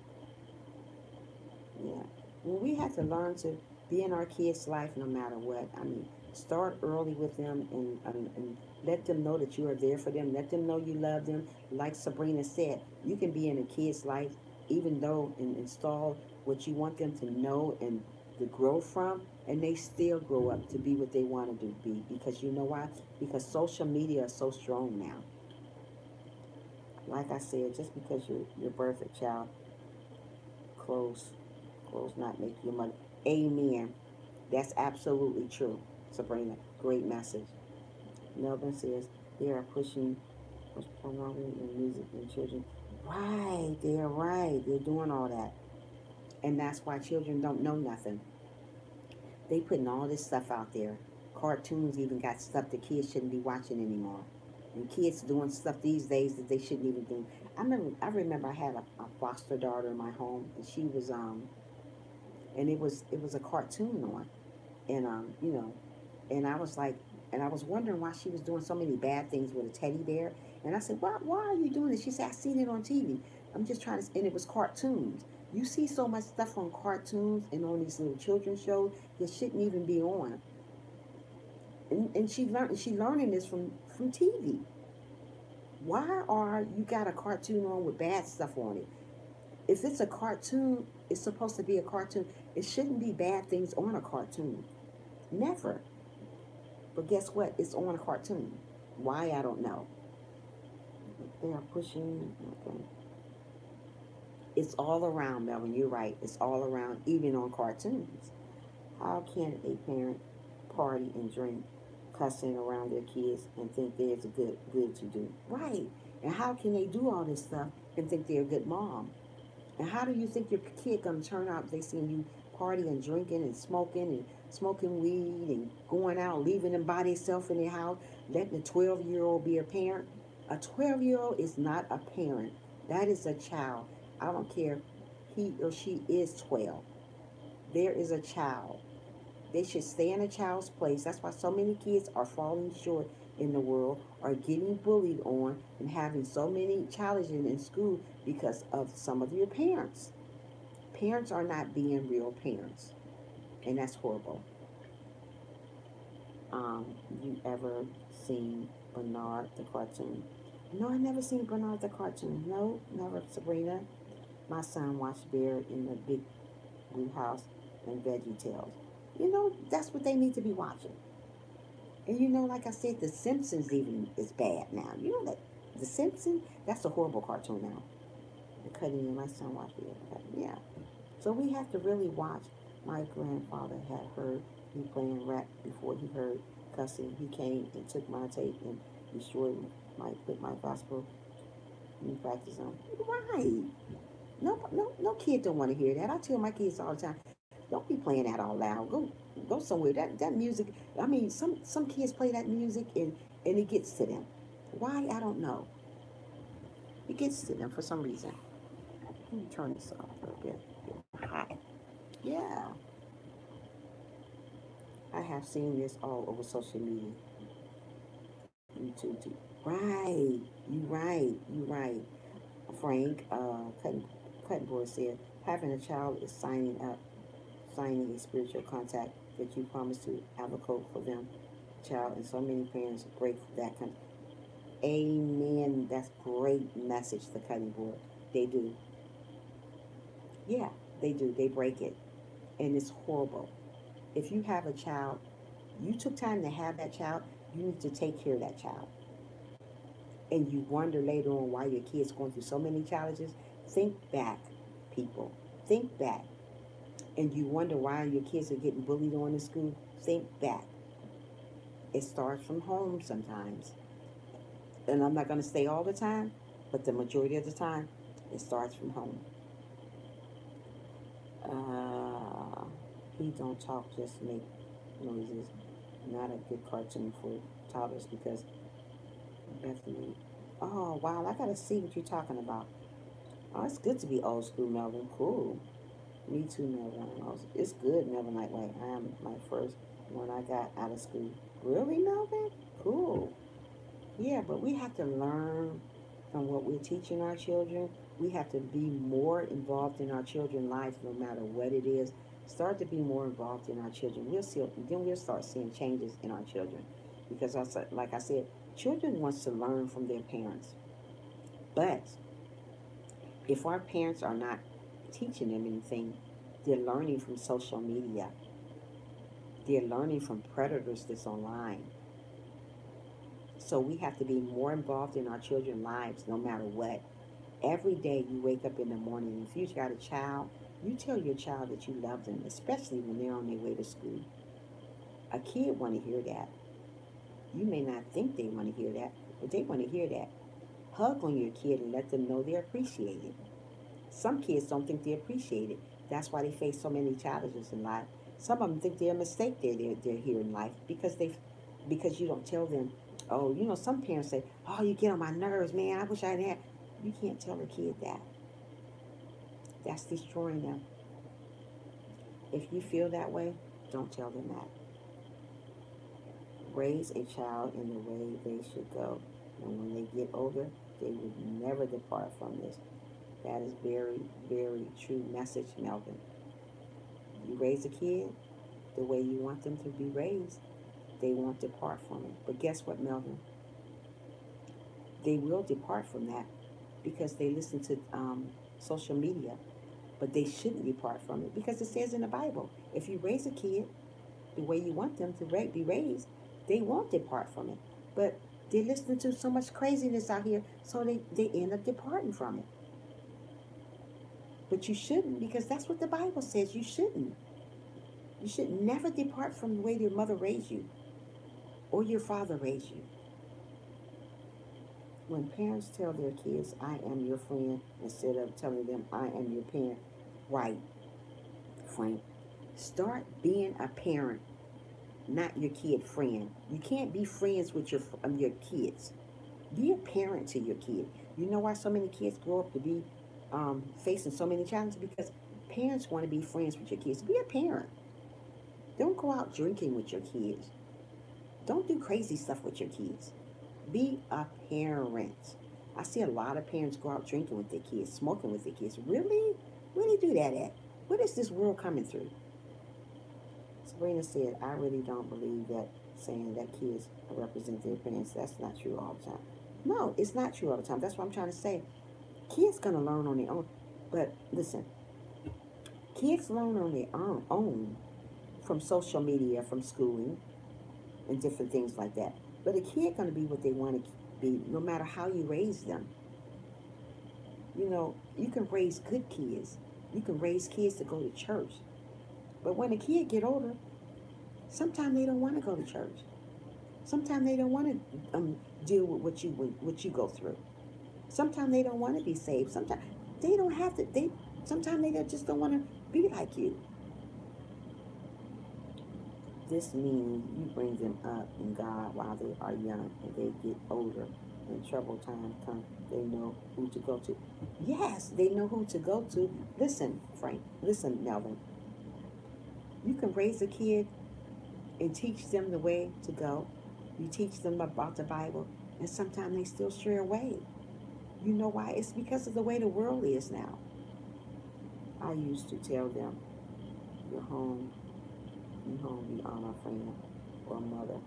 Yeah. Well, we have to learn to be in our kids' life no matter what. I mean, start early with them and let them know that you are there for them. Let them know you love them. Like Sabrina said, you can be in a kid's life even though and install what you want them to know and to grow from, and they still grow up to be what they want to do, be. Because you know why? Because social media is so strong now. Like I said, just because you birth a child, clothes clothes not make you money. Amen. That's absolutely true, Sabrina. Great message. Melvin says they are pushing pornography and music and children. Right, they're right. They're doing all that. And that's why children don't know nothing. They putting all this stuff out there. Cartoons even got stuff that kids shouldn't be watching anymore. And kids doing stuff these days that they shouldn't even do. I remember I had a foster daughter in my home, and she was and it was a cartoon on, and and I was like, and I was wondering why she was doing so many bad things with a teddy bear, and I said, why are you doing this? She said, I seen it on TV. I'm just trying to, and it was cartoons. You see so much stuff on cartoons and on these little children's shows that shouldn't even be on, and she learning this from TV. Why are you got a cartoon on with bad stuff on it? If it's a cartoon, it's supposed to be a cartoon. It shouldn't be bad things on a cartoon. Never. But guess what? It's on a cartoon. Why? I don't know. They are pushing. Okay. It's all around, Melvin. You're right. It's all around, even on cartoons. How can a parent party and drink, cussing around their kids, and think there's a good to do? Right. And how can they do all this stuff and think they're a good mom? And how do you think your kid gonna turn out if they see you partying and drinking and smoking weed and going out, leaving them by themselves in their house, letting a 12-year-old be a parent? A 12-year-old is not a parent. That is a child. I don't care. He or she is 12. There is a child. They should stay in a child's place. That's why so many kids are falling short in the world, are getting bullied on, and having so many challenges in school because of some of your parents. Parents are not being real parents, and that's horrible. You ever seen Bernard the cartoon? No, I never seen Bernard the cartoon. No, never, Sabrina. My son watched Bear in the Big Blue House and Veggie Tales. That's what they need to be watching. And like I said, The Simpsons even is bad now. You know that The Simpsons, that's a horrible cartoon now. The cutting in my son watched it. Yeah. So we have to really watch. My grandfather had heard me playing rap before he heard cussing. He came and took my tape and destroyed put my gospel in practice on. Right. No kid don't want to hear that. I tell my kids all the time, don't be playing that all loud. Go somewhere. That music. I mean, some kids play that music and it gets to them. Why? I don't know. It gets to them for some reason. Let me turn this off a little bit. Hot. Yeah. I have seen this all over social media. YouTube too. Right. You right. Frank, Cutting Board said, having a child is signing a spiritual contract that you promise to advocate for them, child, and so many parents break that contract. Amen. That's great message, the Cutting Board. They do. Yeah, they do. They break it. And it's horrible. If you have a child, you took time to have that child, you need to take care of that child. And you wonder later on why your kid's going through so many challenges. Think back, people. Think back. And you wonder why your kids are getting bullied on in school. Think back. It starts from home sometimes. And I'm not going to say all the time, but the majority of the time, it starts from home. Uh, he don't talk, just make noises. Not a good cartoon for toddlers because Bethany. Oh wow, I gotta see what you're talking about. Oh, it's good to be old school, Melvin. Cool. Me too, Melvin. It's good, Melvin Nightway. I am my first when I got out of school. Really, Melvin? Cool. Yeah, but we have to learn from what we're teaching our children. We have to be more involved in our children's lives, no matter what it is. Start to be more involved in our children. We'll see. Then we'll start seeing changes in our children, because like I said, children wants to learn from their parents. But if our parents are not teaching them anything, they're learning from social media. They're learning from predators that's online. So we have to be more involved in our children's lives no matter what. Every day you wake up in the morning, if you've got a child, you tell your child that you love them, especially when they're on their way to school. A kid want to hear that. You may not think they want to hear that, but they want to hear that. Hug on your kid and let them know they're appreciated. Some kids don't think they're appreciated. That's why they face so many challenges in life. Some of them think they're a mistake they're here in life because you don't tell them. Oh, some parents say, "Oh, you get on my nerves, man. I wish I had." You can't tell a kid that. That's destroying them. If you feel that way, don't tell them that. Raise a child in the way they should go, and when they get older, they will never depart from this. That is very, very true message, Melvin. You raise a kid the way you want them to be raised, they won't depart from it. But guess what, Melvin? They will depart from that because they listen to social media. But they shouldn't depart from it because it says in the Bible, if you raise a kid the way you want them to be raised, they won't depart from it. But they're listening to so much craziness out here, so they end up departing from it. But you shouldn't, because that's what the Bible says. You shouldn't. You should never depart from the way your mother raised you or your father raised you. When parents tell their kids, "I am your friend," instead of telling them, "I am your parent," right, Frank? Start being a parent, not your kid friend. You can't be friends with your kids. Be a parent to your kid. You know why so many kids grow up to be facing so many challenges? Because parents want to be friends with your kids. Be a parent. Don't go out drinking with your kids. Don't do crazy stuff with your kids. Be a parent. I see a lot of parents go out drinking with their kids, smoking with their kids. Really? Where do they do that at? What is this world coming through? Sabrina said, "I really don't believe that saying that kids represent their parents. That's not true all the time." No, it's not true all the time. That's what I'm trying to say. Kids gonna learn on their own. But listen, kids learn on their own from social media, from schooling, and different things like that. But a kid gonna be what they want to be, no matter how you raise them. You can raise good kids. You can raise kids to go to church. But when a kid get older, sometimes they don't want to go to church. Sometimes they don't want to deal with what you go through. Sometimes they don't want to be saved. Sometimes they don't have to. Sometimes they just don't want to be like you. This means you bring them up in God while they are young, and they get older and trouble time comes. They know who to go to. Yes, they know who to go to. Listen, Frank. Listen, Melvin. You can raise a kid and teach them the way to go. You teach them about the Bible, and sometimes they still stray away. You know why? It's because of the way the world is now. I used to tell them, "You're home. You home, be on a friend or a mother."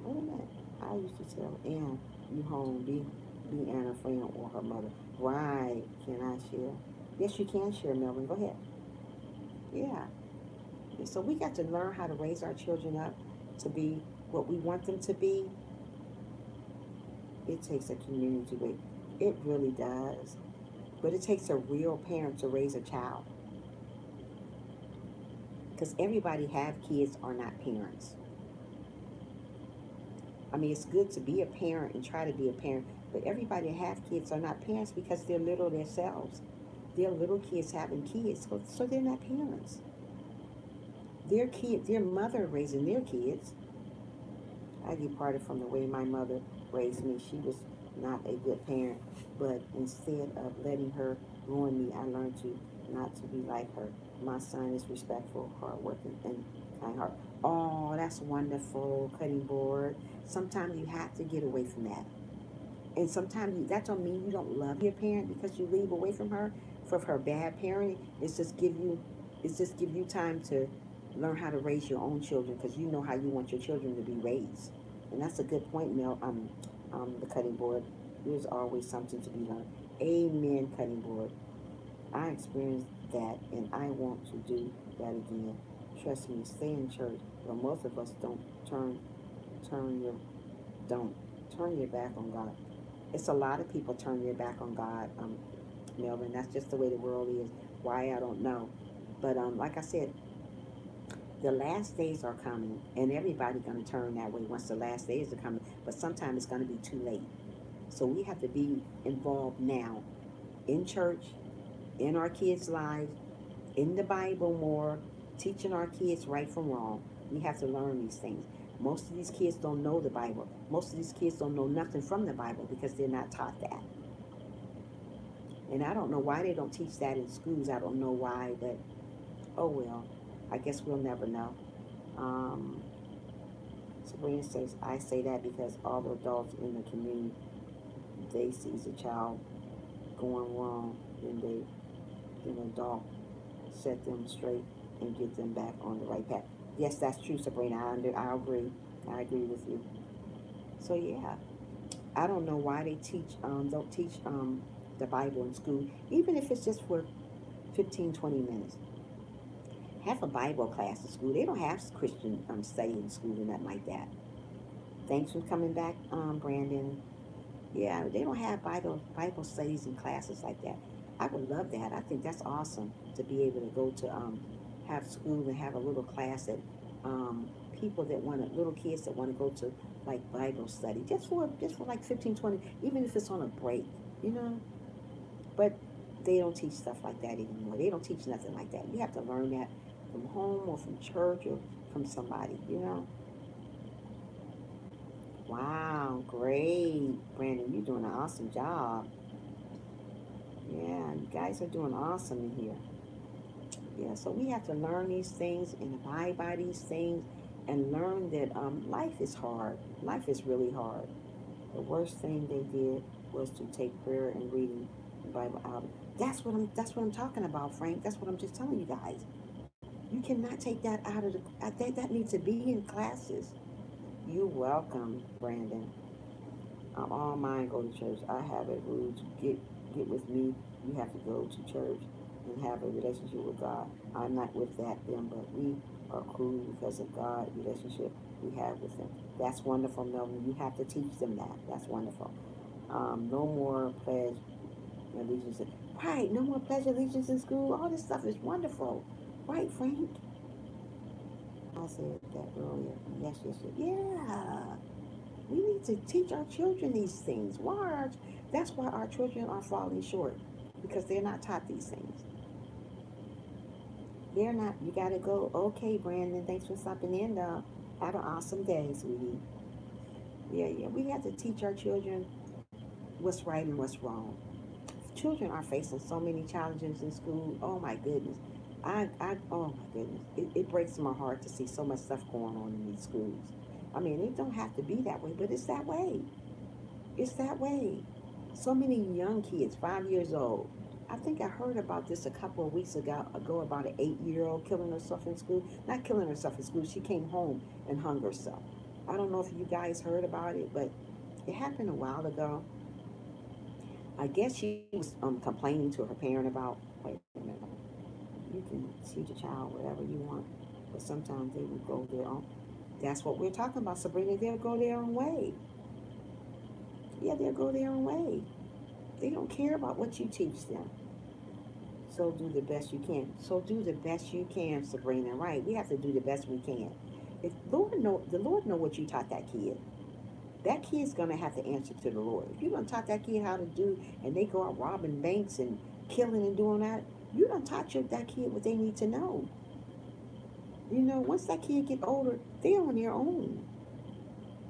Wait a minute. I used to tell Ann, "You home, be Anna friend or her mother." Right? Can I share? Yes, you can share, Melvin. Go ahead. Yeah. So we got to learn how to raise our children up to be what we want them to be. It takes a community with. It really does. But it takes a real parent to raise a child. Because everybody have kids are not parents. I mean, it's good to be a parent and try to be a parent, but everybody that have kids are not parents because they're little themselves. They're little kids having kids, so they're not parents. Their mother raising their kids. I departed from the way my mother raised me. She was not a good parent, but instead of letting her ruin me, I learned to not to be like her. My son is respectful, hardworking, and kind heart. Oh, that's wonderful, cutting board. Sometimes you have to get away from that. And sometimes that don't mean you don't love your parent because you leave away from her for her bad parenting. It's just give you time to learn how to raise your own children because you know how you want your children to be raised. And that's a good point, Mel. The cutting board. There's always something to be learned. Amen, cutting board. I experienced that, and I want to do that again. Trust me, stay in church. But most of us turn your don't turn your back on God. It's a lot of people turn their back on God, Melvin. That's just the way the world is. Why, I don't know. But like I said, the last days are coming, and everybody's going to turn that way once the last days are coming. But sometimes it's going to be too late. So we have to be involved now in church, in our kids' lives, in the Bible more, teaching our kids right from wrong. We have to learn these things. Most of these kids don't know the Bible. Most of these kids don't know nothing from the Bible because they're not taught that. And I don't know why they don't teach that in schools. I don't know why, but oh well. I guess we'll never know. Um, Sabrina says, I say that because all the adults in the community, they sees a child going wrong, then an adult set them straight and get them back on the right path. Yes, that's true, Sabrina. I agree. I agree with you. So yeah, I don't know why they don't teach the Bible in school, even if it's just for 15, 20 minutes. Have a Bible class in school. They don't have Christian study in school and nothing like that. Thanks for coming back, Brandon. Yeah, they don't have Bible studies and classes like that. I would love that. I think that's awesome to be able to go to have school and have a little class that people that want to, little kids that want to go to like Bible study just for like 15, 20, even if it's on a break, you know. But they don't teach stuff like that anymore. They don't teach nothing like that. You have to learn that from home or from church or from somebody, you know. Wow, great, Brandon. You're doing an awesome job. Yeah, you guys are doing awesome in here. Yeah, so we have to learn these things and abide by these things and learn that life is hard. Life is really hard. The worst thing they did was to take prayer and reading the Bible out. That's what I'm talking about, Frank. That's what I'm just telling you guys. You cannot take that out of the. I think that needs to be in classes. You're welcome, Brandon. All mine go to church. I have a rule to get with me. You have to go to church and have a relationship with God. I'm not with them, but we are cool because of God relationship we have with Him. That's wonderful, Melvin. You have to teach them that. That's wonderful. No more pledge allegiance. Right, no more pledge allegiance in school. All this stuff is wonderful. Right, Frank? I said that earlier. Yes, yes, yes. Yeah. We need to teach our children these things. That's why our children are falling short because they're not taught these things. They're not. You got to go. Okay, Brandon. Thanks for stopping in, though. Have an awesome day, sweetie. Yeah, yeah. We have to teach our children what's right and what's wrong. Children are facing so many challenges in school. Oh my goodness. Oh my goodness. It breaks my heart to see so much stuff going on in these schools. I mean, it don't have to be that way, but it's that way. It's that way. So many young kids, 5 years old. I think I heard about this a couple of weeks ago about an 8-year old killing herself in school. Not killing herself in school. She came home and hung herself. I don't know if you guys heard about it, but it happened a while ago. I guess she was complaining to her parent about, wait a minute, you can teach a child whatever you want, but sometimes they will go their own. That's what we're talking about, Sabrina. They'll go their own way. Yeah, they'll go their own way. They don't care about what you teach them. So do the best you can. So do the best you can, Sabrina. Right? We have to do the best we can. If the Lord know what you taught that kid's gonna have to answer to the Lord. If you're gonna taught that kid how to do, and they go out robbing banks and killing and doing that, you done taught that kid what they need to know. Once that kid get older, they're on their own.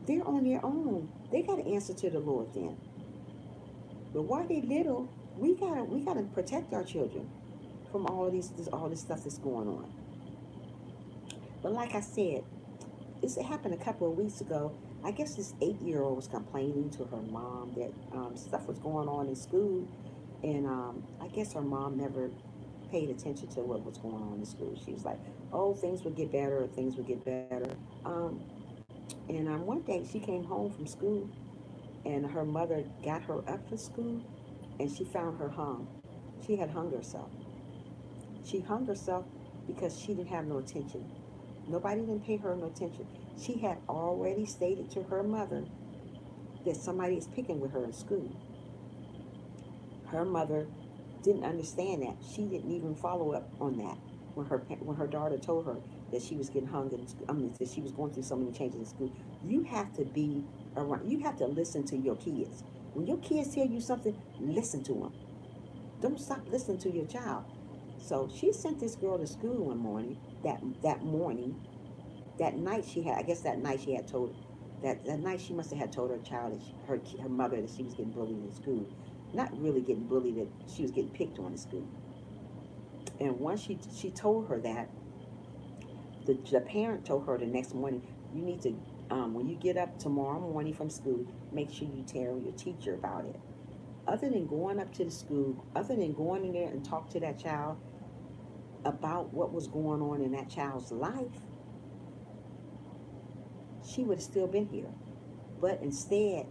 They're on their own. They got to answer to the Lord then. But while they little, we gotta protect our children from all this stuff that's going on. But like I said, it happened a couple of weeks ago. I guess this 8-year-old was complaining to her mom that stuff was going on in school, and I guess her mom never paid attention to what was going on in school. She was like, "Oh, things would get better. Things would get better." Um, and one day she came home from school, and her mother got her up for school, and she found her hung. She had hung herself. She hung herself because she didn't have no attention. Nobody didn't pay her no attention. She had already stated to her mother that somebody is picking with her in school. Her mother didn't understand that. She didn't even follow up on that when her daughter told her that she was getting hung and that she was going through so many changes in school. You have to be around. You have to listen to your kids. When your kids tell you something, listen to them. Don't stop listening to your child. So she sent this girl to school one morning. That morning, that night she had. I guess that night she had told that night she must have had told her child that her mother that she was getting bullied in school. Not really getting bullied, that she was getting picked on in school. And once she told her that, the parent told her the next morning, you need to, when you get up tomorrow morning from school, make sure you tell your teacher about it. Other than going up to the school, other than going in there and talk to that child about what was going on in that child's life, she would have still been here. But instead,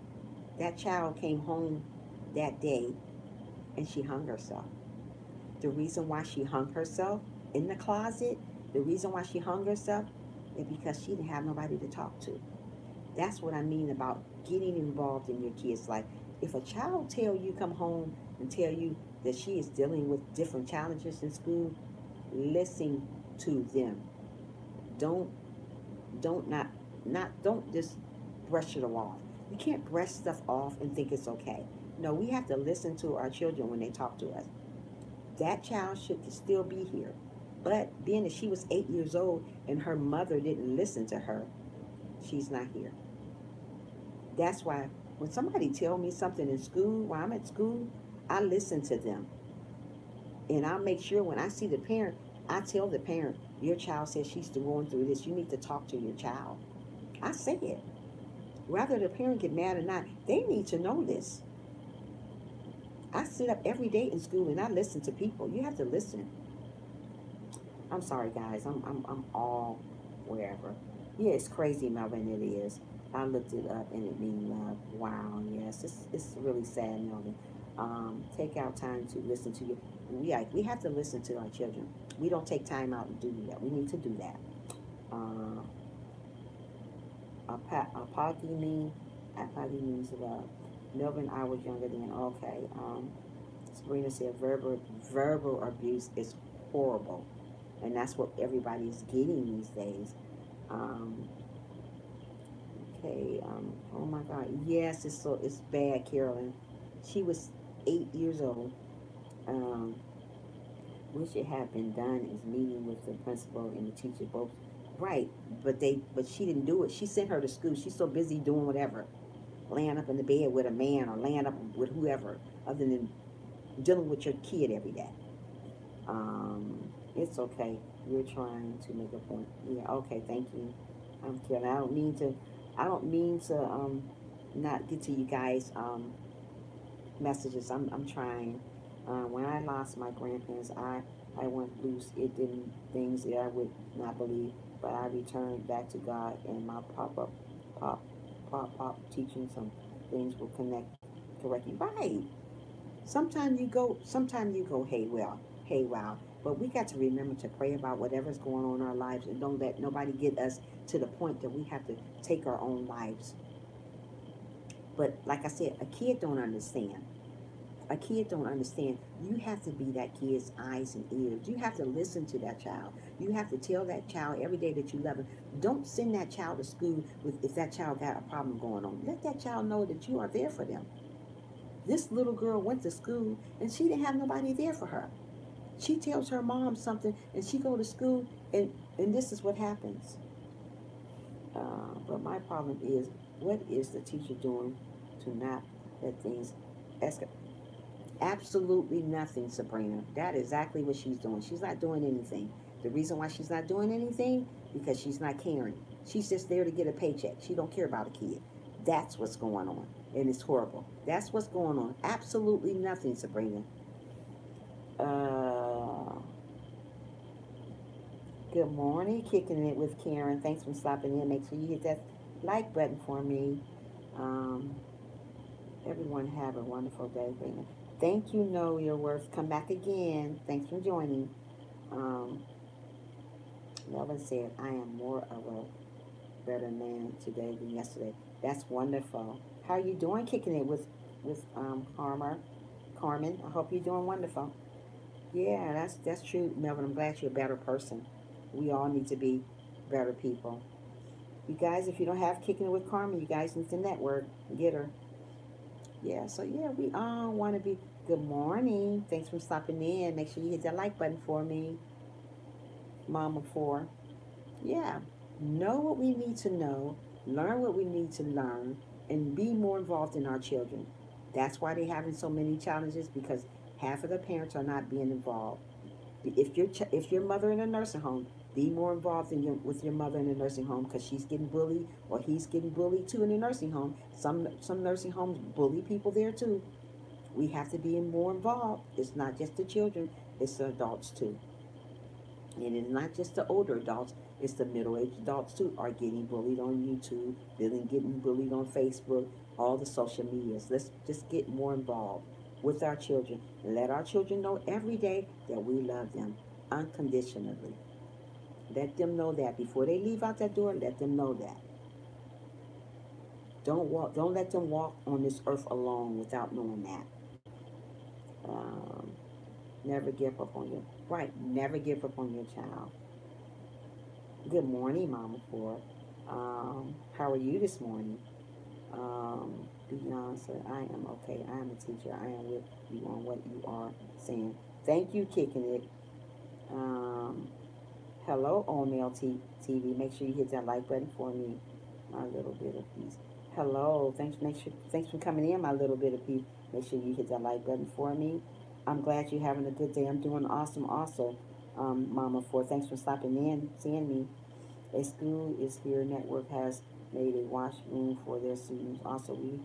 that child came home that day and she hung herself. The reason why she hung herself in the closet, the reason why she hung herself is because she didn't have nobody to talk to. That's what I mean about getting involved in your kids' life. If a child tell you, come home and tell you that she is dealing with different challenges in school, listen to them. Don't don't not not don't just brush it off. You can't brush stuff off and think it's okay. No, we have to listen to our children when they talk to us. That child should still be here. But being that she was 8 years old and her mother didn't listen to her, she's not here. That's why when somebody tell me something in school, while I'm at school, I listen to them. And I make sure when I see the parent, I tell the parent, your child says she's still going through this. You need to talk to your child. I say it. Whether the parent get mad or not, they need to know this. I sit up every day in school and I listen to people. You have to listen. I'm sorry, guys. I'm all wherever. Yeah, it's crazy, Melvin. It is. I looked it up and it means love. Wow. Yes, it's really sad, Melvin. Take out time to listen to you. We have to listen to our children. We don't take time out to do that. We need to do that. Uh, apogeny means love. Melvin, I was younger than. Okay. Sabrina said verbal abuse is horrible, and that's what everybody's getting these days. Um, okay. Oh my God. Yes, it's bad, Carolyn. She was 8 years old. Um, which it had been done is meeting with the principal and the teacher both. Right, but she didn't do it. She sent her to school. She's so busy doing whatever, laying up in the bed with a man or laying up with whoever, other than dealing with your kid every day. It's okay. You're trying to make a point. Yeah. Okay. Thank you. I'm kidding. I don't mean to. I don't mean to not get to you guys messages. I'm trying. When I lost my grandparents, I went loose. It didn't things that I would not believe, but I returned back to God, and my pop pop teaching some things will correct you. Right. Sometimes you go, hey wow. But we got to remember to pray about whatever's going on in our lives, and don't let nobody get us to the point that we have to take our own lives. But like I said, a kid don't understand. A kid don't understand. You have to be that kid's eyes and ears. You have to listen to that child. You have to tell that child every day that you love him. Don't send that child to school with if that child got a problem going on. Let that child know that you are there for them. This little girl went to school and she didn't have nobody there for her. She tells her mom something and she go to school and this is what happens. But my problem is, what is the teacher doing to not let things escalate? Absolutely nothing, Sabrina. That is exactly what she's doing. She's not doing anything. The reason why she's not doing anything, because she's not caring. She's just there to get a paycheck. She don't care about a kid. That's what's going on. And it's horrible. That's what's going on. Absolutely nothing, Sabrina. Uh, Good morning, kicking it with Karen. Thanks for stopping in. Make sure you hit that like button for me. Um, Everyone have a wonderful day. Thank you, Know Your Worth. Come back again. Thanks for joining. Um, Melvin said, I am more of a better man today than yesterday. That's wonderful. How are you doing kicking it with Carmen? I hope you're doing wonderful. Yeah, that's true, Melvin. I'm glad you're a better person. We all need to be better people. You guys, if you don't have kicking it with Carmen, you guys need to network. Get her. Yeah, so yeah, we all want to be. Good morning. Thanks for stopping in. Make sure you hit that like button for me, Mama Four. Yeah, know what we need to know, learn what we need to learn, and be more involved in our children. That's why they're having so many challenges because half of the parents are not being involved. If your mother in a nursing home, be more involved with your mother in a nursing home because she's getting bullied or he's getting bullied too in a nursing home. Some nursing homes bully people there too. We have to be more involved. It's not just the children; it's the adults too. And it's not just the older adults; it's the middle-aged adults too are getting bullied on YouTube, getting bullied on Facebook, all the social medias. Let's just get more involved with our children and let our children know every day that we love them unconditionally. Let them know that before they leave out that door. Let them know that. Don't let them walk on this earth alone without knowing that. Um, Never give up on your right. Never give up on your child. Good morning, Mama Ford. How are you this morning? Beyonce, I am okay. I am a teacher. I am with you on what you are saying. Thank you, kicking it. Um, Hello, TV. Make sure you hit that like button for me. My little bit of peace. Hello. Thanks for coming in, my little bit of peace. Make sure you hit that like button for me. I'm glad you're having a good day. I'm doing awesome also, Mama Four. Thanks for stopping in, seeing me. A school is here. Network has made a washroom for their students. Also, we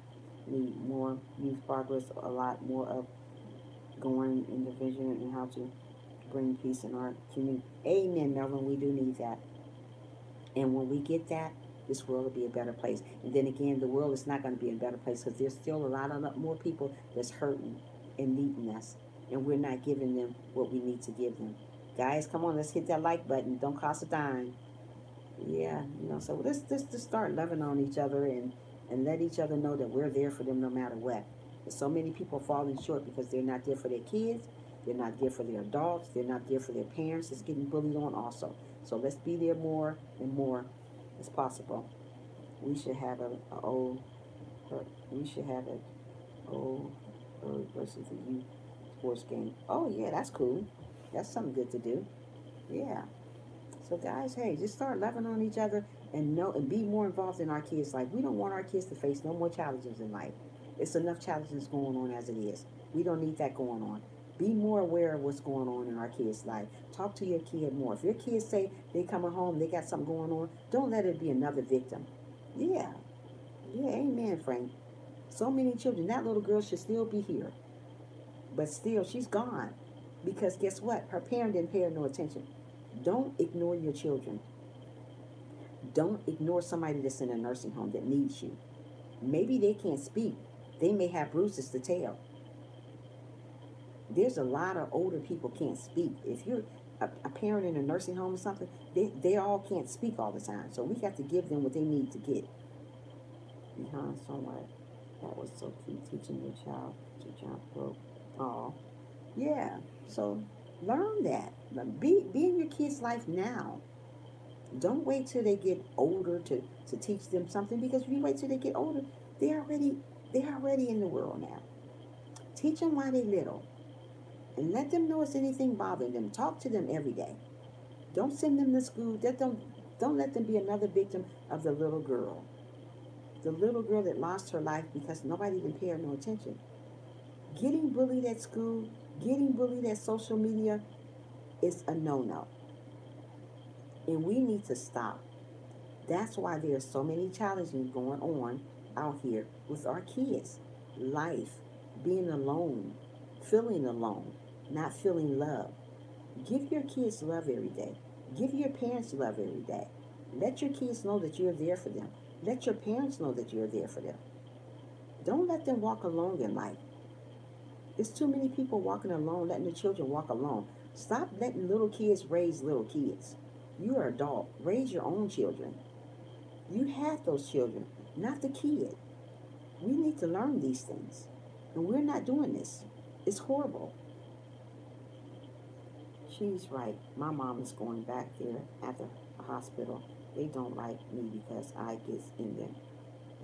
need more youth progress. A lot more of going in the vision and how to bring peace in our community. Amen, Melvin. We do need that. And when we get that, this world will be a better place. And then again, the world is not going to be a better place because there's still a lot of more people that's hurting and needing us. And we're not giving them what we need to give them. Guys, come on, let's hit that like button. Don't cost a dime. Yeah, so let's just start loving on each other and let each other know that we're there for them no matter what. There's so many people falling short because they're not there for their kids, they're not there for their adults, they're not there for their parents. It's getting bullied on also. So let's be there more and more as possible. We should have a old, we should have a old versus a youth sports game. Oh yeah, that's cool. That's something good to do. Yeah. So guys, hey, just start loving on each other and know and be more involved in our kids' life. We don't want our kids to face no more challenges in life. It's enough challenges going on as it is. We don't need that going on. Be more aware of what's going on in our kids' life. Talk to your kid more. If your kids say they coming home, they got something going on, don't let it be another victim. Yeah. Yeah, amen, Frank. So many children. That little girl should still be here. But still, she's gone. Because guess what? Her parent didn't pay her no attention. Don't ignore your children. Don't ignore somebody that's in a nursing home that needs you. Maybe they can't speak. They may have bruises to tell. There's a lot of older people can't speak. If you're a parent in a nursing home or something, they all can't speak all the time. So we have to give them what they need to get. Behind somewhere. That was so key, teaching your child to jump rope. Oh, yeah. So learn that. Be in your kid's life now. Don't wait till they get older to teach them something because if you wait till they get older, they're already in the world now. Teach them why they're little. And let them know if anything bothering them. Talk to them every day. Don't send them to school. Don't let them be another victim of the little girl. The little girl that lost her life because nobody even paid her no attention. Getting bullied at school, getting bullied at social media is a no-no. And we need to stop. That's why there are so many challenges going on out here with our kids. Life, being alone, feeling alone, not feeling love. Give your kids love every day. Give your parents love every day. Let your kids know that you're there for them. Let your parents know that you're there for them. Don't let them walk alone in life. There's too many people walking alone, letting the children walk alone. Stop letting little kids raise little kids. You're an adult. Raise your own children. You have those children, not the kid. We need to learn these things. And we're not doing this. It's horrible. She's right. My mom is going back there at the hospital. They don't like me because I get in there.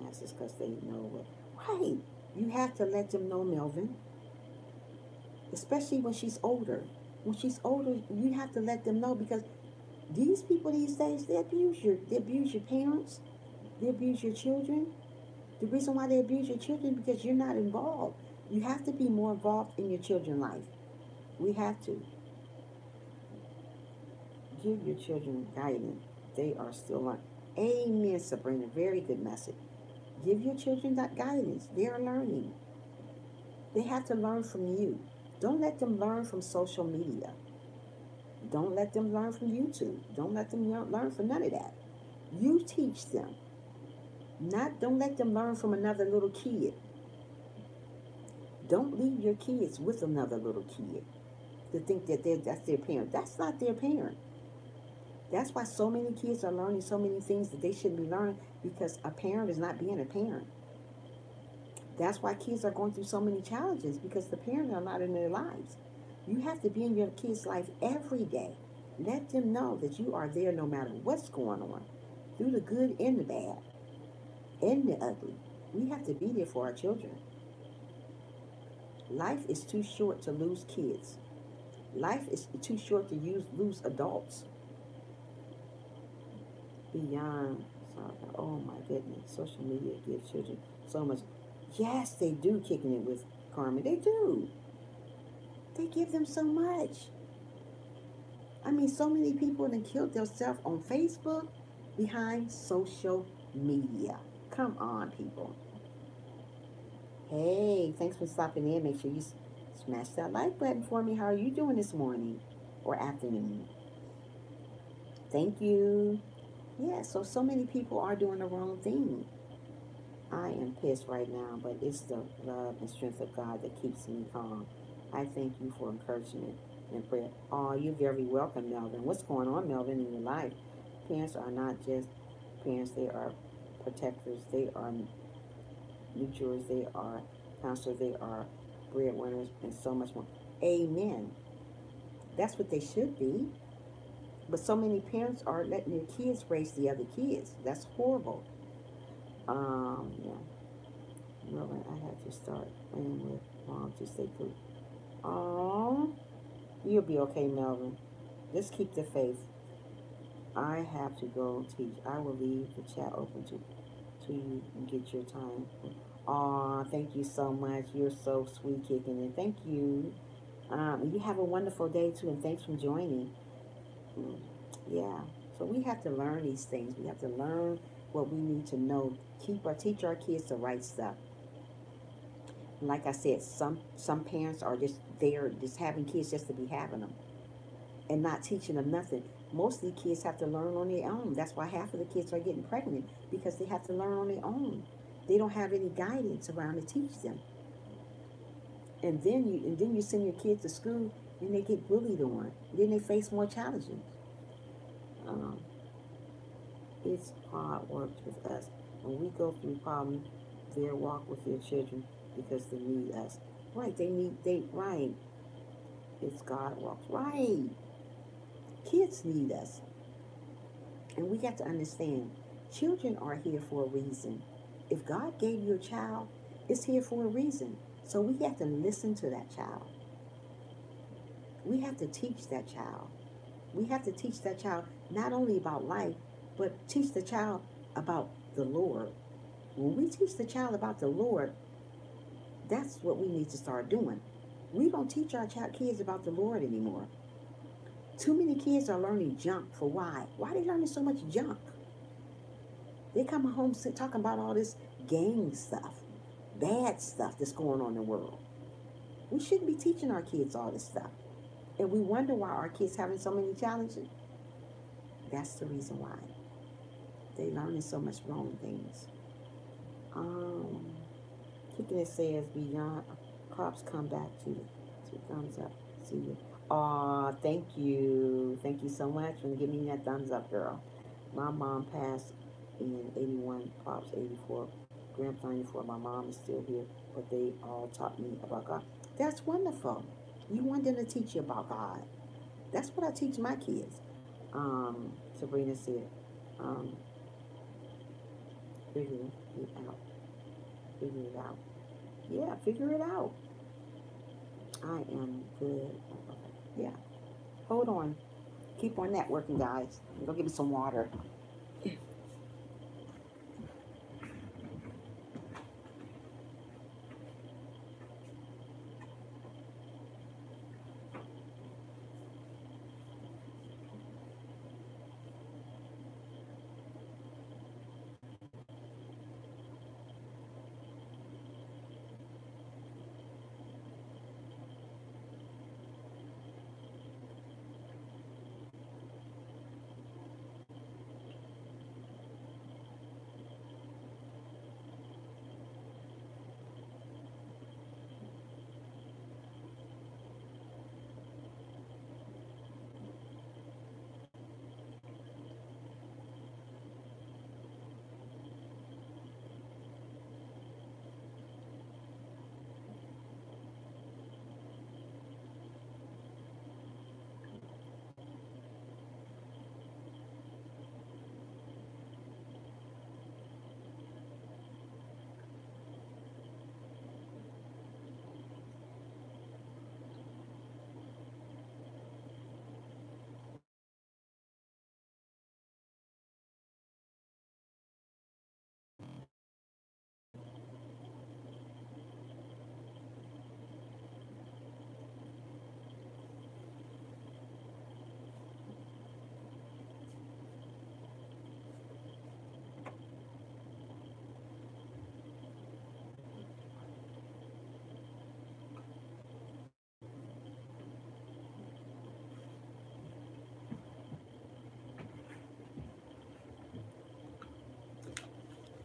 That's just because they know what. Right. You have to let them know, Melvin. Especially when she's older. When she's older, you have to let them know because these people these days, they abuse your parents. They abuse your children. The reason why they abuse your children is because you're not involved. You have to be more involved in your children's life. We have to. Give your children guidance. They are still learning. Amen, Sabrina. Very good message. Give your children that guidance. They are learning. They have to learn from you. Don't let them learn from social media. Don't let them learn from YouTube. Don't let them learn from none of that. You teach them. Don't let them learn from another little kid. Don't leave your kids with another little kid to think that that's their parent. That's not their parent. That's why so many kids are learning so many things that they shouldn't be learning because a parent is not being a parent. That's why kids are going through so many challenges because the parents are not in their lives. You have to be in your kids' life every day. Let them know that you are there no matter what's going on, through the good and the bad, and the ugly. We have to be there for our children. Life is too short to lose kids. Life is too short to lose adults. Beyond, oh my goodness, social media gives children so much. Yes, they do, kicking it with Carmen. They do. They give them so much. I mean, so many people have killed themselves on Facebook behind social media. Come on, people. Hey, thanks for stopping in. Make sure you smash that like button for me. How are you doing this morning or afternoon? Thank you. Yeah, so many people are doing the wrong thing. I am pissed right now, but it's the love and strength of God that keeps me calm. I thank you for encouragement and prayer. Oh, you're very welcome, Melvin. What's going on, Melvin, in your life? Parents are not just parents. They are protectors. They are nurturers. They are counselors. They are breadwinners and so much more. Amen. That's what they should be. But so many parents are letting their kids raise the other kids. That's horrible. Yeah. Melvin, I had to start playing with mom to stay cool. Oh, you'll be okay, Melvin. Just keep the faith. I have to go teach. I will leave the chat open to you and get your time. Aw, thank you so much. You're so sweet, kicking it. Thank you. You have a wonderful day too, and thanks for joining. Yeah. So we have to learn these things. We have to learn what we need to know. Teach our kids the right stuff. And like I said, some parents are just there, just having kids just to be having them, and not teaching them nothing. Most of the kids have to learn on their own. That's why half of the kids are getting pregnant because they have to learn on their own. They don't have any guidance around to teach them. And then you send your kids to school and they get bullied on. Then they face more challenges. It's hard work with us. When we go through problems, they walk with their children because they need us. Right, right. It's God walks. Right. Kids need us. And we got to understand, children are here for a reason. If God gave you a child, it's here for a reason. So we have to listen to that child. We have to teach that child. We have to teach that child not only about life, but teach the child about the Lord. When we teach the child about the Lord, that's what we need to start doing. We don't teach our kids about the Lord anymore. Too many kids are learning junk. For why? Why are they learning so much junk? They come home talking about all this gang stuff, bad stuff that's going on in the world. We shouldn't be teaching our kids all this stuff. And we wonder why our kids having so many challenges. That's the reason why. They learning so much wrong things. Kicking it says beyond cops come back to thumbs up. See you. Aw, thank you. Thank you so much for giving me that thumbs up, girl. My mom passed in 81, pops 84, grandpa 94. My mom is still here, but they all taught me about God. That's wonderful. You want them to teach you about God. That's what I teach my kids. Sabrina said, um, figure it out. Figure it out. Yeah, figure it out. I am good. Yeah. Hold on. Keep on networking, guys. Go give me some water.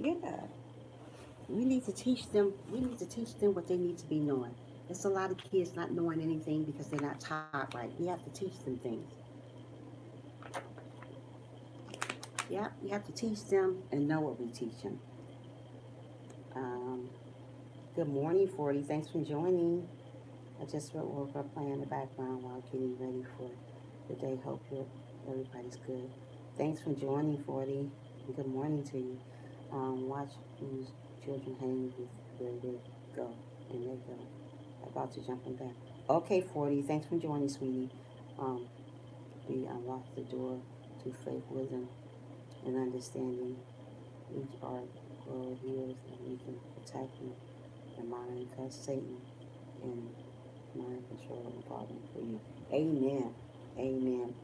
Yeah. We need to teach them. We need to teach them what they need to be knowing. There's a lot of kids not knowing anything because they're not taught right. We have to teach them things. Yeah, you have to teach them and know what we teach them. Um, Good morning, 40. Thanks for joining. I just woke up playing in the background while getting ready for the day. Hope everybody's good. Thanks for joining, 40. And good morning to you. Watch whose children hang with where they go. And they go. About to jump on back. Okay, 40. Thanks for joining, sweetie. Um, we unlock the door to faith, wisdom, and understanding. Each our grow heals and we can attack the mind, cause Satan and mind control and problem for you. Amen. Amen.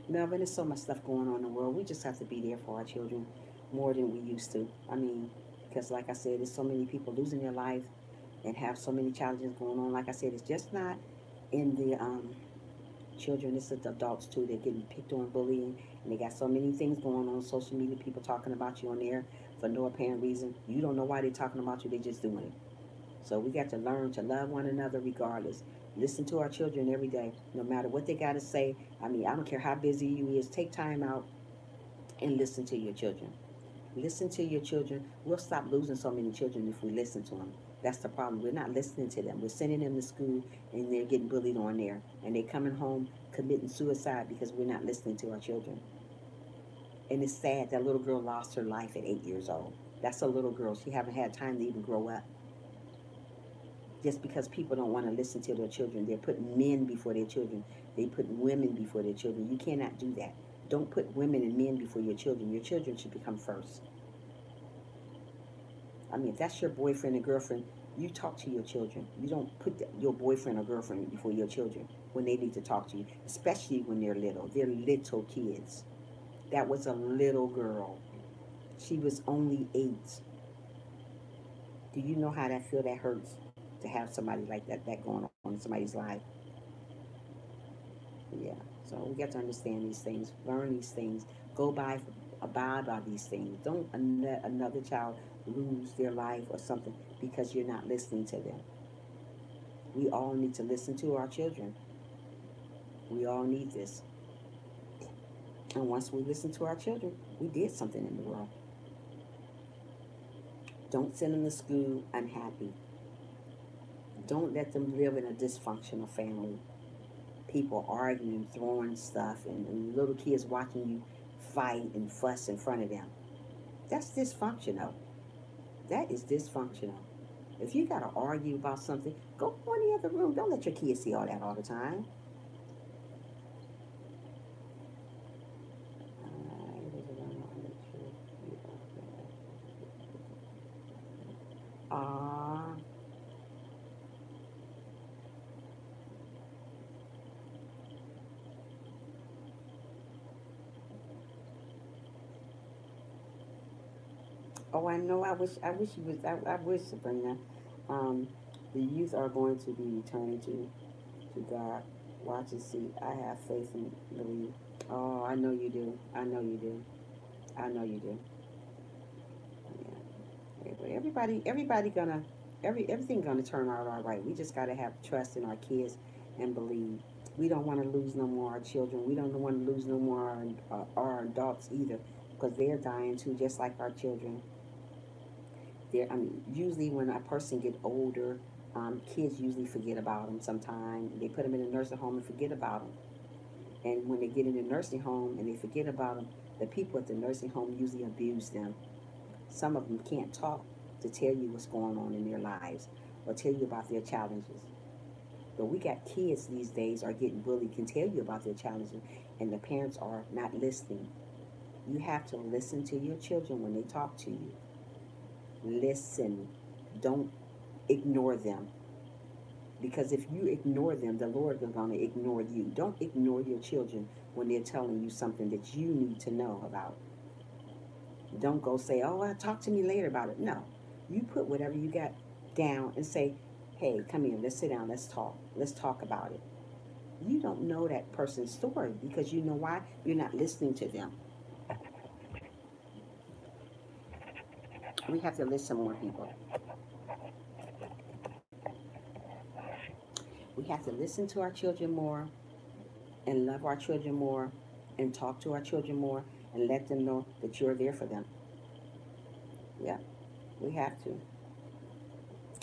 Melvin, there's so much stuff going on in the world. We just have to be there for our children more than we used to. I mean, because like I said, there's so many people losing their life and have so many challenges going on. Like I said, it's just not in the children, it's the adults too. They're getting picked on, bullying, and they got so many things going on social media. People talking about you on there for no apparent reason. You don't know why they're talking about you. They're just doing it. So we got to learn to love one another regardless. Listen to our children every day, no matter what they got to say. I mean, I don't care how busy you is. Take time out and listen to your children. Listen to your children. We'll stop losing so many children if we listen to them. That's the problem. We're not listening to them. We're sending them to school and they're getting bullied on there. And they're coming home committing suicide because we're not listening to our children. And it's sad that little girl lost her life at 8 years old. That's a little girl. She haven't had time to even grow up. Just because people don't want to listen to their children, they're putting men before their children. They put women before their children. You cannot do that. Don't put women and men before your children. Your children should become first. I mean, if that's your boyfriend and girlfriend, you talk to your children. You don't put your boyfriend or girlfriend before your children when they need to talk to you, especially when they're little. They're little kids. That was a little girl. She was only 8. Do you know how that feel? That hurts to have somebody like that going on in somebody's life. Yeah. So we got to understand these things, learn these things, go by, abide by these things. Don't another child lose their life or something because you're not listening to them. We all need to listen to our children. We all need this. And once we listen to our children, we did something in the world. Don't send them to school unhappy. Don't let them live in a dysfunctional family. People arguing, throwing stuff, and little kids watching you fight and fuss in front of them. That's dysfunctional. That is dysfunctional. If you got to argue about something, go in the other room. Don't let your kids see all that all the time. Uh, oh, I know. I wish you was. I wish, Sabrina. Um, the youth are going to be returning to God. Watch and see. I have faith and believe. Oh, I know you do. I know you do. I know you do. Yeah. But everybody gonna, everything gonna turn out all right. We just gotta have trust in our kids and believe. We don't want to lose no more our children. We don't want to lose no more our adults either, because they're dying too, just like our children. I mean, usually when a person get older, kids usually forget about them. Sometimes they put them in a nursing home and forget about them. And when they get in the nursing home and they forget about them, the people at the nursing home usually abuse them. Some of them can't talk to tell you what's going on in their lives or tell you about their challenges. But we got kids these days are getting bullied, can tell you about their challenges, and the parents are not listening. You have to listen to your children when they talk to you. Listen. Don't ignore them. Because if you ignore them, the Lord is going to ignore you. Don't ignore your children when they're telling you something that you need to know about. Don't go say, oh, talk to me later about it. No. You put whatever you got down and say, hey, come here, let's sit down, let's talk. Let's talk about it. You don't know that person's story because you know why? You're not listening to them. We have to listen more, people. We have to listen to our children more and love our children more and talk to our children more and let them know that you're there for them. Yeah, we have to.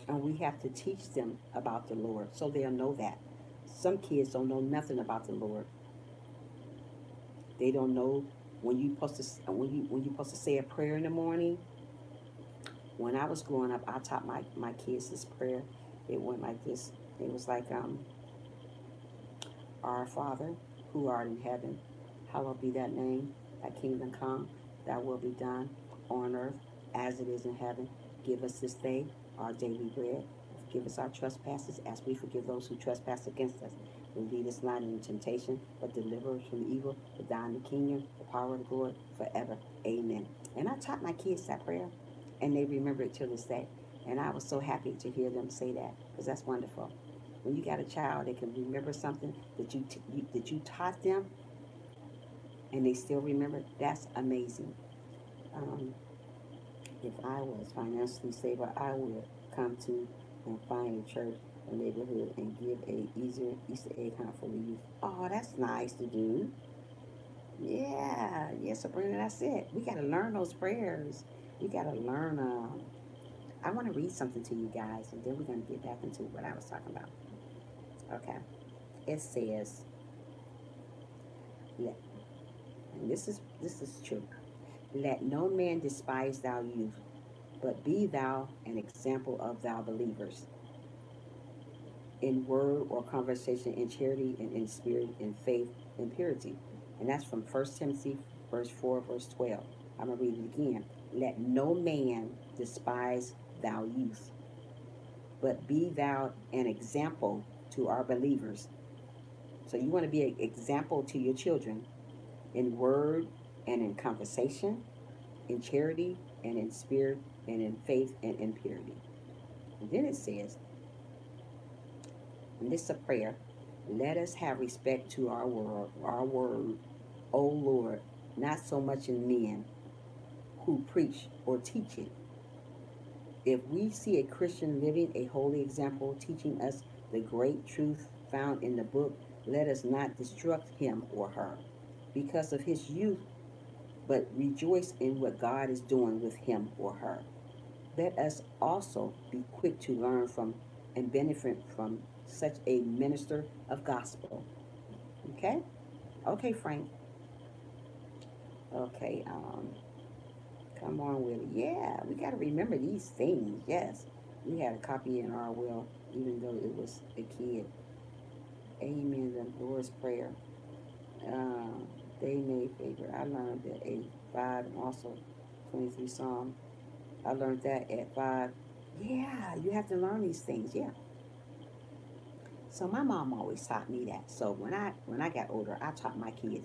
And we have to teach them about the Lord so they'll know that. Some kids don't know nothing about the Lord. They don't know when you supposed to say a prayer in the morning. When I was growing up, I taught my kids this prayer. It went like this. It was like Our Father, who art in heaven, hallowed be thy name. Thy kingdom come, thy will be done on earth as it is in heaven. Give us this day our daily bread. Forgive us our trespasses as we forgive those who trespass against us. And lead us not into temptation, but deliver us from evil. For thine the kingdom, the power, and the glory forever. Amen. And I taught my kids that prayer, and they remember it till this day. And I was so happy to hear them say that because that's wonderful. When you got a child that can remember something that you taught them, and they still remember, that's amazing. Um, if I was financially stable, I would come to and find a church or neighborhood and give a Easter egg hunt for the youth. Oh, that's nice to do. Yeah, Sabrina, that's it. We got to learn those prayers. We got to learn. I want to read something to you guys, and then we're going to get back into what I was talking about. Okay. It says, let, and this is true. Let no man despise thou youth, but be thou an example of thou believers. in word or conversation, in charity, and in spirit, in faith, and purity. And that's from 1 Timothy verse 4, verse 12. I'm going to read it again. Let no man despise thou youth, but be thou an example to our believers. So you want to be an example to your children in word and in conversation, in charity and in spirit and in faith and in purity. And then it says, and this is a prayer, let us have respect to our word, O Lord, not so much in men who preach or teach it. If we see a Christian living a holy example, teaching us the great truth found in the book, let us not destruct him or her because of his youth, but rejoice in what God is doing with him or her. Let us also be quick to learn from and benefit from such a minister of gospel. Okay? Okay, Frank. Okay, come on with it. Yeah, we got to remember these things. Yes. We had a copy in our will, even though it was a kid. Amen. The Lord's Prayer. Uh, they made favor. I learned at age 5 and also 23 Psalm. I learned that at 5. Yeah, you have to learn these things. Yeah. So my mom always taught me that. So when I got older, I taught my kids,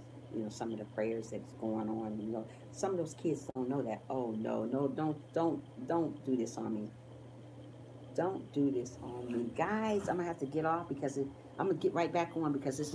some of the prayers that's going on. Some of those kids don't know that. Oh no, no, don't do this on me. Don't do this on me, guys. I'm gonna have to get off because I'm gonna get right back on because this